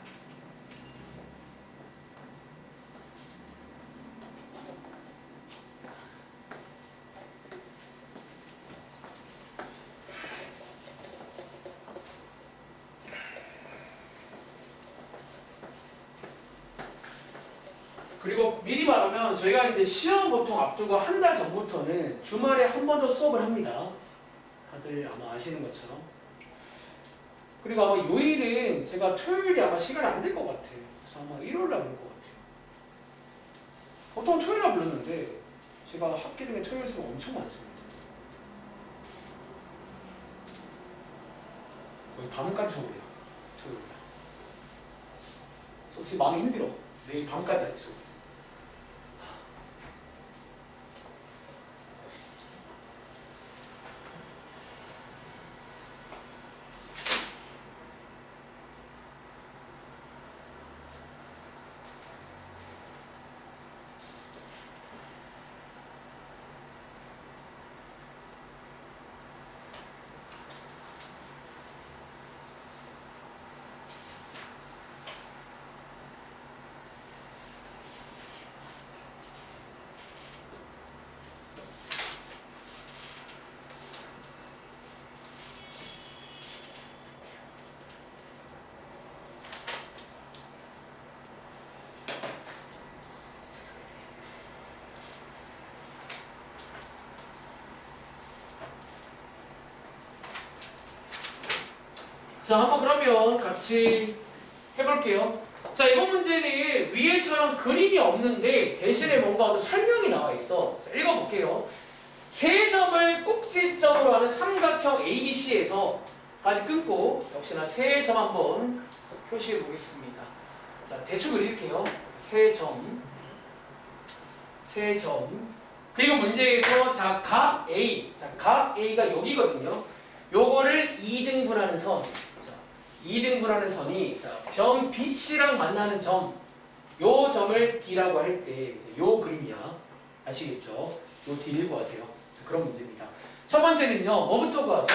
그리고 미리 말하면 저희가 이제 시험 보통 앞두고 한 달 전부터는 주말에 한 번 더 수업을 합니다. 다들 아마 아시는 것처럼. 그리고 아마 요일은 제가 토요일이 아마 시간이 안 될 것 같아요. 그래서 아마 일요일날 부를 것 같아요. 보통 토요일날 불렀는데 제가 학기 중에 토요일 수가 엄청 많습니다. 거의 밤까지 수업해요. 토요일날. 솔직히 마음이 힘들어. 내일 밤까지 할 수업. 자, 한번 그러면 같이 해볼게요. 자, 이번 문제는 위에처럼 그림이 없는데 대신에 뭔가 어떤 설명이 나와 있어. 자, 읽어볼게요. 세 점을 꼭지점으로 하는 삼각형 ABC에서까지 끊고 역시나 세 점 한번 표시해 보겠습니다. 자, 대충 그릴게요. 세 점. 그리고 문제에서 자, 각 A. 자, 각 A가 여기거든요. 요거를 2등분하는 선. 2등분하는 선이 자, 변 BC랑 만나는 점, 요 점을 D라고 할 때 요 그림이야. 아시겠죠? 요 D를 구하세요. 자, 그런 문제입니다. 첫 번째는요. 뭐부터 구하죠?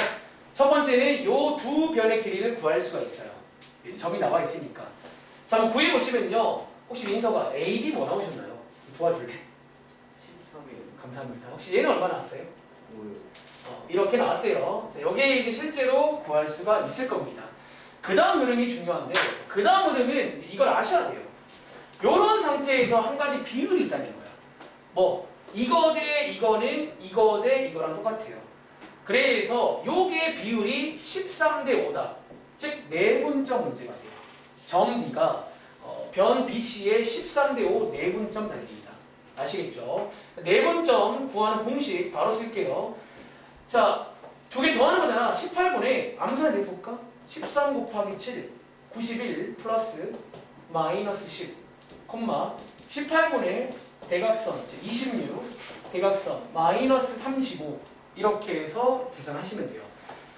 첫 번째는 요 두 변의 길이를 구할 수가 있어요. 점이 나와 있으니까. 자, 한번 구해보시면요. 혹시 민서가 A, B 뭐 나오셨나요? 도와줄래? 13이에요. 감사합니다. 혹시 얘는 얼마 나왔어요? 이렇게 나왔대요. 자, 여기에 이제 실제로 구할 수가 있을 겁니다. 그 다음 흐름이 중요한데, 그 다음 흐름은 이걸 아셔야 돼요. 요런 상태에서 한 가지 비율이 있다는 거야. 뭐, 이거 대 이거는 이거 대 이거랑 똑같아요. 그래서 요게 비율이 13대 5다. 즉, 내분점 문제가 돼요. 점 D가 변 BC의 13대 5 내분점 단위입니다. 아시겠죠? 내분점 구하는 공식 바로 쓸게요. 자, 두 개 더하는 거잖아. 18분의 암산을 내볼까? 13 곱하기 7, 91 플러스 마이너스 10, 18분의 대각선 26, 대각선 마이너스 35 이렇게 해서 계산하시면 돼요.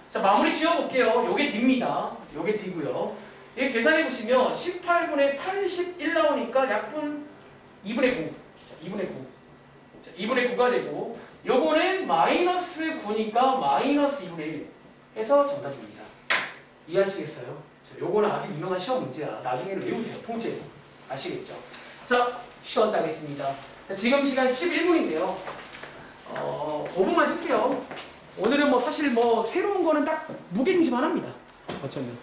자, 마무리 지어볼게요. 요게 D입니다. 요게 D고요. 이게 계산해보시면 18분의 81 나오니까 약분 2분의 9. 자, 2분의 9. 자, 2분의 9가 되고 요거는 마이너스 9니까 마이너스 2분의 1 해서 정답입니다. 이해하시겠어요? 자, 요거는 아주 유명한 시험 문제야. 나중에는 외우세요. 통째로. 아시겠죠? 자, 시원 따겠습니다. 자, 지금 시간 11분인데요. 5분만 쉴게요. 오늘은 뭐 사실 뭐 새로운 거는 딱 무게중심 하나입니다. 어쩌면.